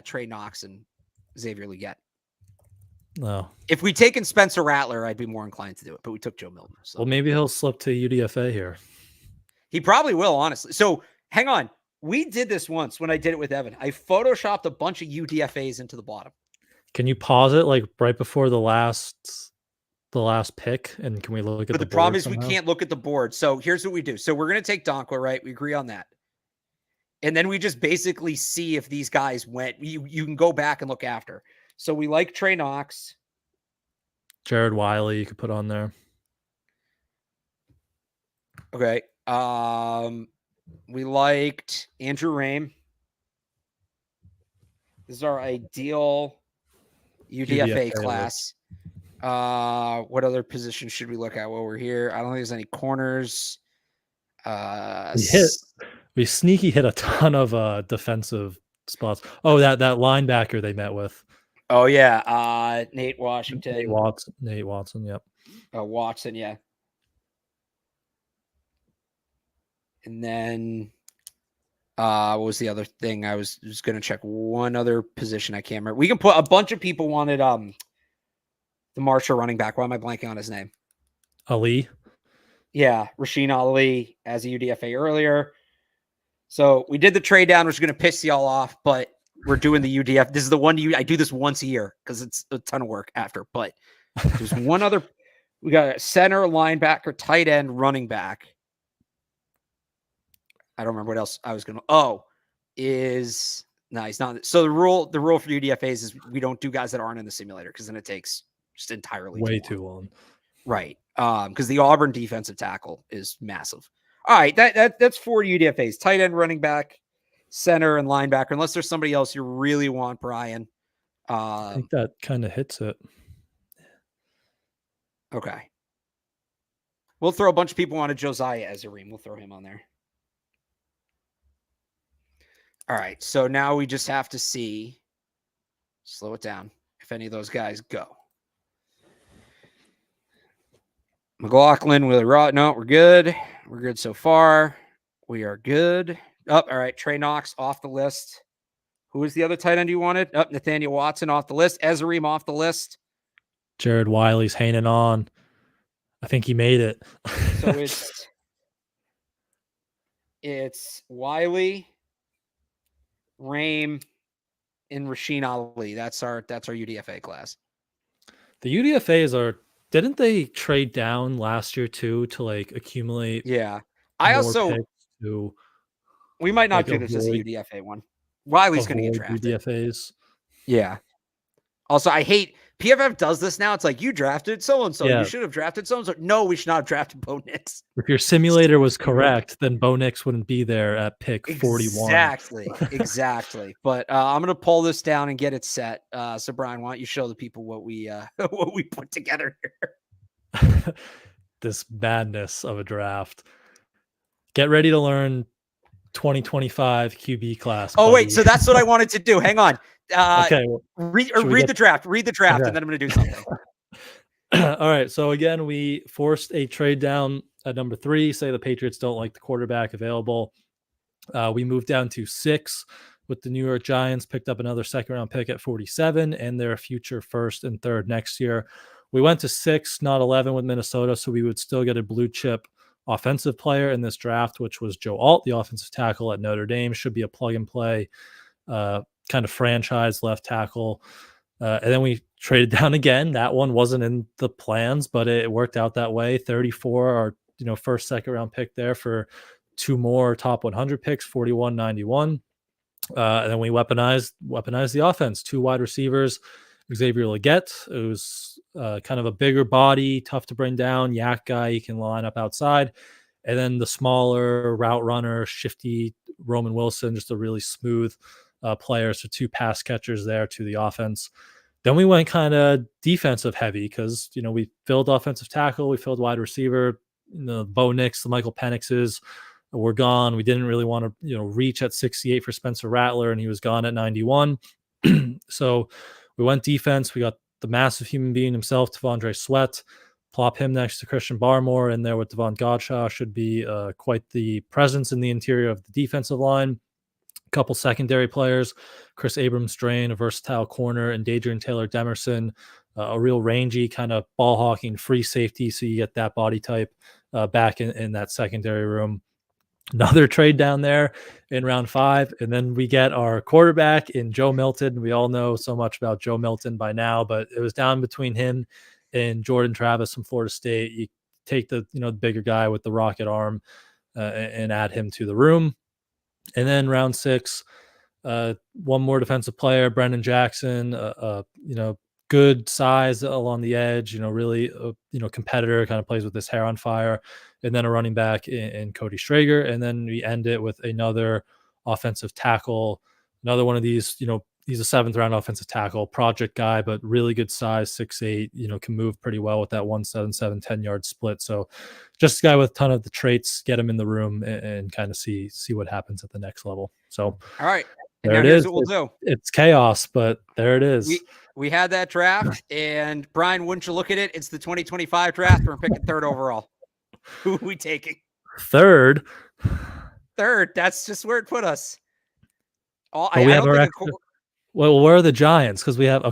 Trey Knox and Xavier Legette. No. If we'd taken Spencer Rattler, I'd be more inclined to do it, but we took Joe Milton. So. Well, maybe he'll slip to UDFA here. He probably will, honestly. So hang on. We did this once when I did it with Evan. I photoshopped a bunch of UDFAs into the bottom. Can you pause it like right before the last pick? And can we look at the board? But the problem is we can't look at the board. So here's what we do. So we're going to take Donkwa, right? We agree on that. And then we just basically see if these guys went. You can go back and look after. So we like Trey Knox. Jared Wiley you could put on there. Okay. We liked Andrew Rame. This is our ideal UDFA class. What other position should we look at while we're here? I don't think there's any corners. We sneaky hit a ton of defensive spots. Oh, that linebacker they met with. Oh yeah, Nate Washington. Nate Watson, yep. Watson, yeah. And then what was the other thing? I was going to check one other position. I can't remember. We can put a bunch of people wanted the Marshall running back. Why am I blanking on his name? Ali. Yeah, Rasheen Ali as a UDFA earlier. So we did the trade down, which is going to piss y'all off, but we're doing the UDF. This is the one I do this once a year because it's a ton of work after. But there's one other. We got a center, linebacker, tight end, running back. I don't remember what else I was going to. He's not. So the rule for UDFAs is we don't do guys that aren't in the simulator because then it takes just entirely way too long. Right. Because the Auburn defensive tackle is massive. All right, that's 4 UDFAs: tight end, running back, center, and linebacker. Unless there's somebody else you really want, Brian. I think that kind of hits it. Okay. We'll throw a bunch of people on a Josiah Ezerim. We'll throw him on there. All right, so now we just have to see, slow it down, if any of those guys go. McLaughlin, Willie Rod. No, we're good. We're good so far. We are good. All right, Trey Knox off the list. Who was the other tight end you wanted? Nathaniel Watson off the list. Ezerim off the list. Jared Wiley's hanging on. I think he made it. So it's Wiley, Rame, and Rasheen Ali. That's our UDFA class. The UDFAs didn't they trade down last year too to like accumulate? Yeah. We might not do this as a UDFA one. Wiley's going to get drafted. UDFAs. Yeah. Also, I hate PFF does this now. It's like you drafted so-and-so. Yeah. You should have drafted so-and-so. No, we should not have drafted Bo Nix. If your simulator was correct, then Bo Nix wouldn't be there at pick 41. Exactly. But I'm going to pull this down and get it set. So Brian, why don't you show the people what we put together here? This madness of a draft. Get ready to learn 2025 QB class. Oh, wait. So that's what I wanted to do. Hang on. Okay. Read the draft. Read the draft, okay. And then I'm going to do something. All right. So again, we forced a trade down at number 3. Say the Patriots don't like the quarterback available. We moved down to 6 with the New York Giants, picked up another second-round pick at 47 and their future first and third next year. We went to 6, not 11 with Minnesota, so we would still get a blue chip offensive player in this draft, which was Joe Alt, the offensive tackle at Notre Dame. Should be a plug-and-play kind of franchise left tackle. And then we traded down again. That one wasn't in the plans, but it worked out that way. 34, our first, second round pick there for 2 more top 100 picks, 41, 91. And then we weaponized the offense. 2 wide receivers, Xavier Leggett, who's kind of a bigger body, tough to bring down, yak guy. He can line up outside. And then the smaller route runner, shifty Roman Wilson, just a really smooth player. So 2 pass catchers there to the offense. Then we went kind of defensive heavy because, we filled offensive tackle, we filled wide receiver, the Bo Nix, the Michael Penixes were gone. We didn't really want to, reach at 68 for Spencer Rattler, and he was gone at 91. So we went defense. We got the massive human being himself, T'Vondre Sweat. Plop him next to Christian Barmore, and there with Devon Godshaw should be quite the presence in the interior of the defensive line. A couple secondary players, Chris Abrams-Drain, a versatile corner, and Dadrian Taylor Demerson, a real rangy kind of ball hawking free safety. So you get that body type back in that secondary room. Another trade down there in round 5. And then we get our quarterback in Joe Milton. We all know so much about Joe Milton by now, but it was down between him and Jordan Travis from Florida State. You take the bigger guy with the rocket arm and add him to the room. And then round 6, one more defensive player, Brendan Jackson, good size along the edge, really, competitor, kind of plays with his hair on fire. And then a running back in Cody Strager. And then we end it with another offensive tackle, another one of these, he's a 7th round offensive tackle, project guy, but really good size, 6'8", can move pretty well with that 177 10-yard split. So just a guy with a ton of the traits, get him in the room and kind of see what happens at the next level. So all right. And there now it here's is. what we'll do. It's chaos, but there it is. We had that draft, and Brian, wouldn't you look at it? It's the 2025 draft. We're picking 3rd overall. Who are we taking? 3rd. That's just where it put us. Well, where are the Giants? Because we have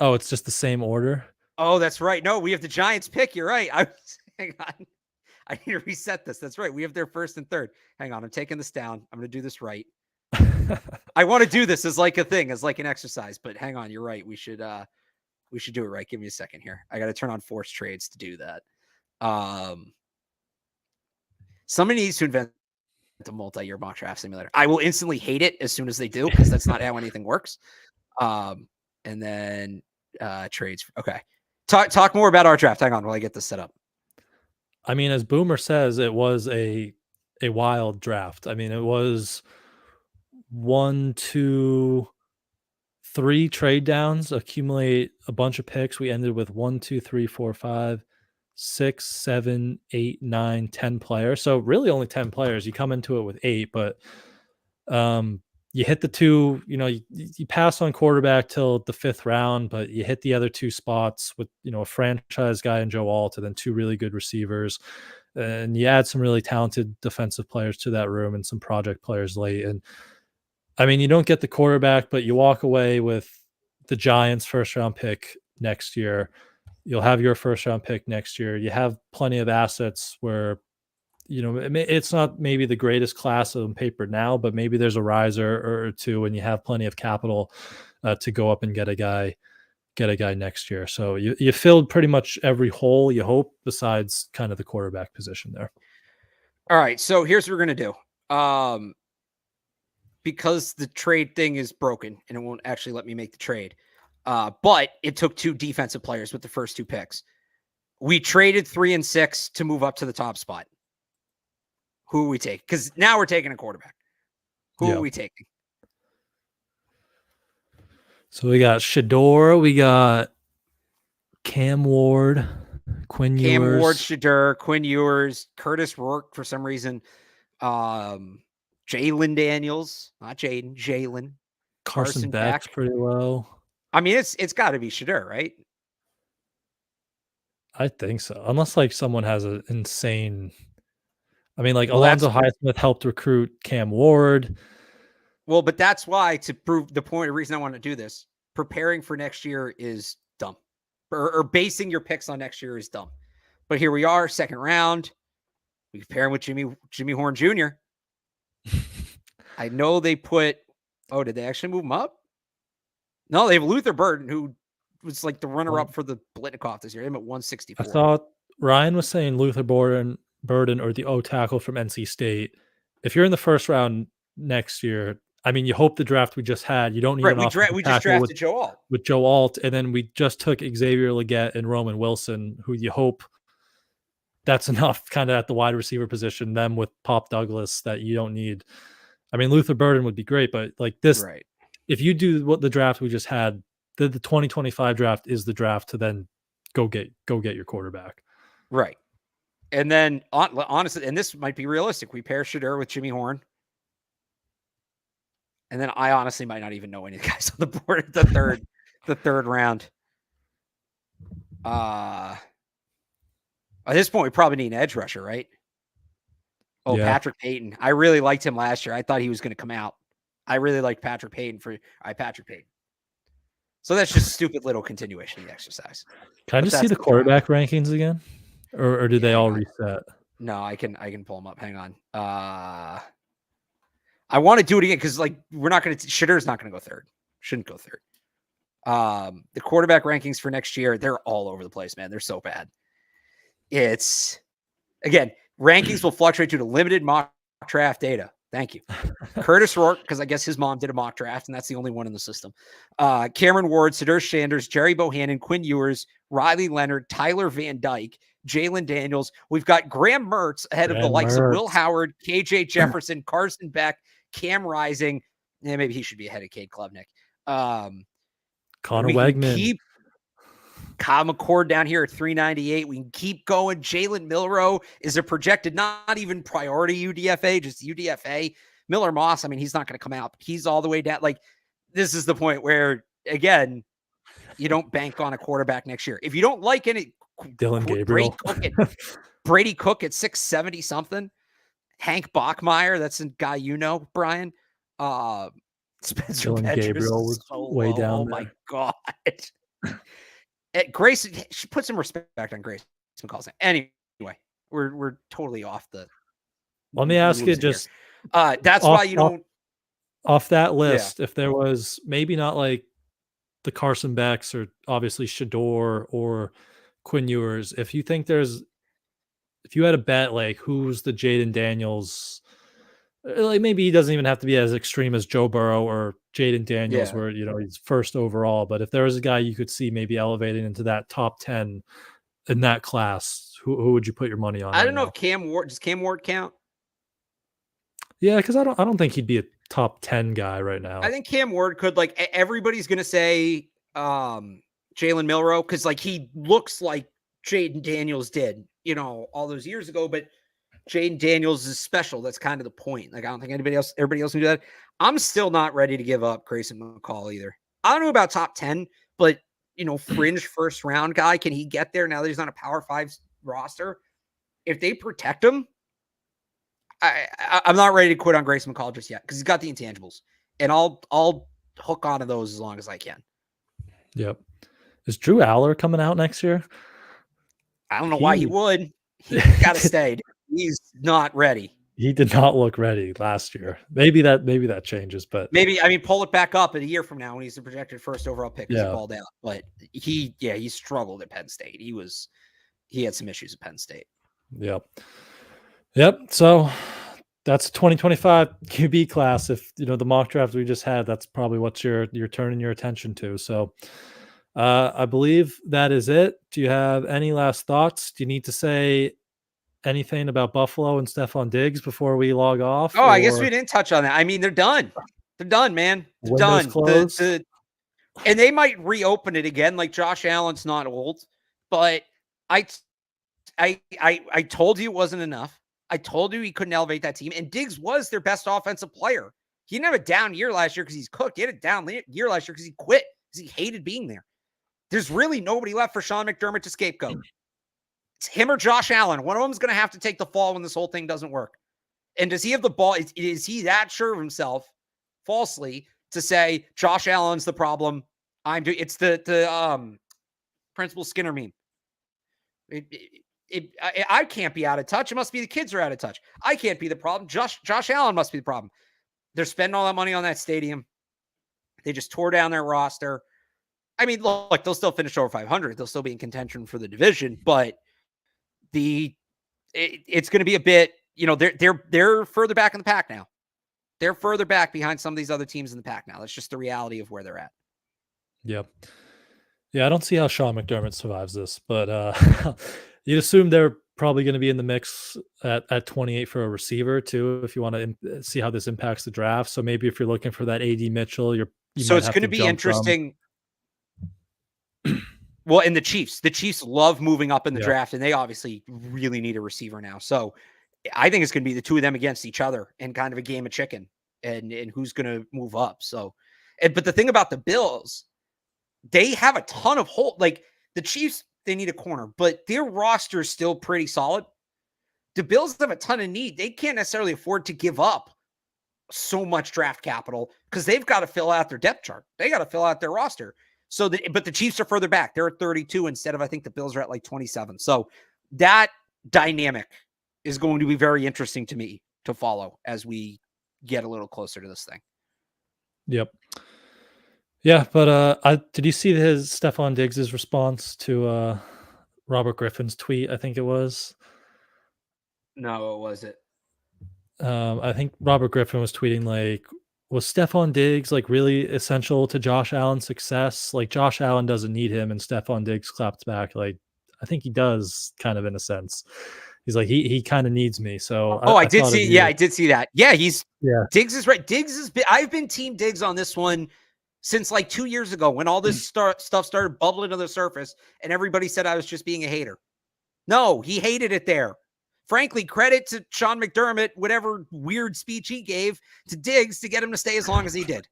it's just the same order. Oh, that's right. No, we have the Giants pick. You're right. Hang on. I need to reset this. That's right. We have their 1st and 3rd. Hang on. I'm taking this down. I'm going to do this right. I want to do this as like a thing, as like an exercise, but hang on. You're right. We should do it right. Give me a second here. I got to turn on forced trades to do that. Somebody needs to invent the multi-year mock draft simulator. I will instantly hate it as soon as they do, because that's not how anything works. And then trades. Okay. Talk more about our draft. Hang on while I get this set up. I mean, as Boomer says, it was a wild draft. I mean, it was 1, 2, 3 trade downs, accumulate a bunch of picks. We ended with 1, 2, 3, 4, 5, 6, 7, 8, 9, 10 players. So really only 10 players. You come into it with 8, but you hit the 2, you pass on quarterback till the 5th round, but you hit the other 2 spots with, a franchise guy in Joe Alt, and then 2 really good receivers. And you add some really talented defensive players to that room and some project players late. And I mean, you don't get the quarterback, but you walk away with the Giants' 1st round pick next year. You'll have your 1st round pick next year. You have plenty of assets where, it's not maybe the greatest class on paper now, but maybe there's a riser or 2, and you have plenty of capital to go up and get a guy next year. So you filled pretty much every hole, you hope, besides kind of the quarterback position there. All right. So here's what we're going to do. Because the trade thing is broken and it won't actually let me make the trade. But it took 2 defensive players with the first 2 picks. We traded 3 and 6 to move up to the top spot. Who are we taking? Because now we're taking a quarterback. Who are we taking? So we got Shador, we got Cam Ward, Quinn Ewers. Cam Ward, Shador, Quinn Ewers, Curtis Rourke for some reason. Jalen Daniels, not Jaden, Jalen. Carson Beck's pretty low. I mean, it's got to be Shador, right? I think so. Unless like someone has an insane. I mean, like Alonzo Highsmith helped recruit Cam Ward. Well, but that's why, to prove the point, the reason I want to do this, preparing for next year is dumb. Or basing your picks on next year is dumb. But here we are, 2nd round. We pair him with Jimmy Horn Jr. I know they put. Oh, did they actually move him up? No, they have Luther Burden, who was like the runner-up for the Blitnikoff this year. Him at 164. I thought Ryan was saying Luther Burden or the O tackle from NC State. If you're in the 1st round next year, I mean, you hope the draft we just had. You don't need an offensive tackle. We just drafted Joe Alt. With Joe Alt, and then we just took Xavier Legette and Roman Wilson, who you hope that's enough kind of at the wide receiver position. Them with Pop Douglas that you don't need. I mean, Luther Burden would be great, but like this, right. If you do what the draft we just had, the 2025 draft is the draft to then go get your quarterback. Right. And then honestly, and this might be realistic, we pair Shador with Jimmy Horn. And then I honestly might not even know any of the guys on the board at the third round. At this point, we probably need an edge rusher, right? Oh, yeah. Patrick Payton. I really liked him last year. I thought he was going to come out. I really liked Patrick Payton Patrick Payton. So that's just stupid little continuation of the exercise. Can I just see the quarterback rankings again? Or do they all reset? No, I can pull them up. Hang on. I want to do it again because like we're not going to Shador's not going to go third. Shouldn't go third. The quarterback rankings for next year, they're all over the place, man. They're so bad. It's again, rankings will fluctuate due to limited mock draft data Thank you. Curtis Rourke, because I guess his mom did a mock draft, and that's the only one in the system. Cameron Ward, Sadur Sanders, Jerry Bohannon, Quinn Ewers, Riley Leonard, Tyler Van Dyke, Jalen Daniels. We've got Graham Mertz ahead of the likes of Will Howard, KJ Jefferson, Carson Beck, Cam Rising. Yeah, maybe he should be ahead of Cade Klubnik. Connor Wegman. Keep Kyle McCord down here at 398. We can keep going. Jalen Milroe is a projected, not even priority UDFA, just UDFA. Miller Moss, I mean, he's not going to come out. He's all the way down. Like, this is the point where, again, you don't bank on a quarterback next year. If you don't like any, Dylan Gabriel. Brady Cook at 670 something. Hank Bachmeier, that's a guy you know, Brian. Spencer Dylan Gabriel was so way low. down. Oh my God. Grace, should put some respect on Grace McCall's name. Anyway, we're totally off the. Let me ask you just. That's why you don't. Off that list, if there was maybe not like the Carson Becks or obviously Shador or Quinn Ewers, if you had a bet like who's the Jaden Daniels, like maybe he doesn't even have to be as extreme as Joe Burrow or Jaden Daniels, where he's first overall. But if there was a guy you could see maybe elevating into that top 10 in that class, who would you put your money on? I don't know if Cam Ward does Cam Ward count? Yeah, because I don't think he'd be a top 10 guy right now. I think Cam Ward could. Like, everybody's gonna say Jalen Milroe because like he looks like Jaden Daniels did, all those years ago, but Jaden Daniels is special. That's kind of the point. Like, I don't think everybody else can do that. I'm still not ready to give up Grayson McCall either. I don't know about top 10, but fringe first round guy. Can he get there now that he's on a Power 5 roster? If they protect him, I'm not ready to quit on Grayson McCall just yet because he's got the intangibles, and I'll hook onto those as long as I can. Yep. Is Drew Aller coming out next year? I don't know why he would. He's got to stay. He's not ready. He did not look ready last year. Maybe that changes, but pull it back up a year from now when he's the projected first overall pick. He's balled out, but he struggled at Penn State. He had some issues at Penn State. Yep. So that's 2025 QB class. If the mock draft we just had, that's probably what you're turning your attention to. So I believe that is it. Do you have any last thoughts? Do you need to say anything about Buffalo and Stefon Diggs before we log off? I guess we didn't touch on that. I mean, they're done. They're done, man. They're done. And they might reopen it again. Like, Josh Allen's not old, but I told you it wasn't enough. I told you he couldn't elevate that team. And Diggs was their best offensive player. He didn't have a down year last year because he's cooked. He had a down year last year because he quit, because he hated being there. There's really nobody left for Sean McDermott to scapegoat. It's him or Josh Allen. One of them is going to have to take the fall when this whole thing doesn't work. And does he have the ball? Is he that sure of himself, falsely, to say Josh Allen's the problem? It's the Principal Skinner meme. I can't be out of touch. It must be the kids are out of touch. I can't be the problem. Josh Allen must be the problem. They're spending all that money on that stadium. They just tore down their roster. I mean, look, they'll still finish over 500. They'll still be in contention for the division, but it's going to be a bit, they're further back in the pack now. They're further back behind some of these other teams in the pack now. That's just the reality of where they're at. Yep. Yeah, I don't see how Sean McDermott survives this, but you'd assume they're probably going to be in the mix at 28 for a receiver too, if you want to see how this impacts the draft. So maybe if you're looking for that AD Mitchell, so it's going to be interesting. Well, and the Chiefs love moving up in the draft, and they obviously really need a receiver now. So I think it's going to be the two of them against each other and kind of a game of chicken and who's going to move up. So, but the thing about the Bills, they have a ton of holes. Like, the Chiefs, they need a corner, but their roster is still pretty solid. The Bills have a ton of need. They can't necessarily afford to give up so much draft capital because they've got to fill out their depth chart. They got to fill out their roster. So, but the Chiefs are further back. They're at 32 instead of, I think the Bills are at like 27. So that dynamic is going to be very interesting to me to follow as we get a little closer to this thing. Yep. Yeah, but did you see his Stefon Diggs' response to Robert Griffin's tweet? I think it was. No, what was it? I think Robert Griffin was tweeting like, was Stefon Diggs like really essential to Josh Allen's success? Like Josh Allen doesn't need him, and Stefon Diggs clapped back like, I think he does, kind of in a sense. He's like he kind of needs me. So Oh, I did thought see. Yeah, I did see that. Yeah, Diggs is right. Diggs is. I've been Team Diggs on this one since like 2 years ago when all this stuff started bubbling to the surface, and everybody said I was just being a hater. No, he hated it there. Frankly, credit to Sean McDermott, whatever weird speech he gave to Diggs to get him to stay as long as he did.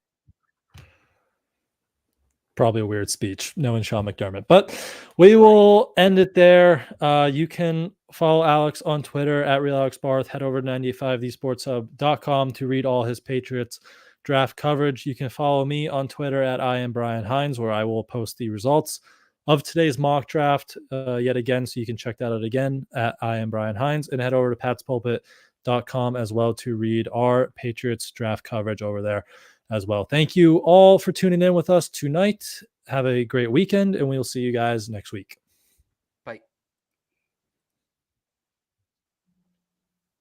Probably a weird speech, knowing Sean McDermott. But we will end it there. You can follow Alex on Twitter at RealAlexBarth. Head over to 985thesportshub.com to read all his Patriots draft coverage. You can follow me on Twitter at I am Brian Hines, where I will post the results of today's mock draft yet again. So you can check that out again at I am Brian Hines, and head over to patspulpit.com as well to read our Patriots draft coverage over there as well. Thank you all for tuning in with us tonight. Have a great weekend, and we'll see you guys next week.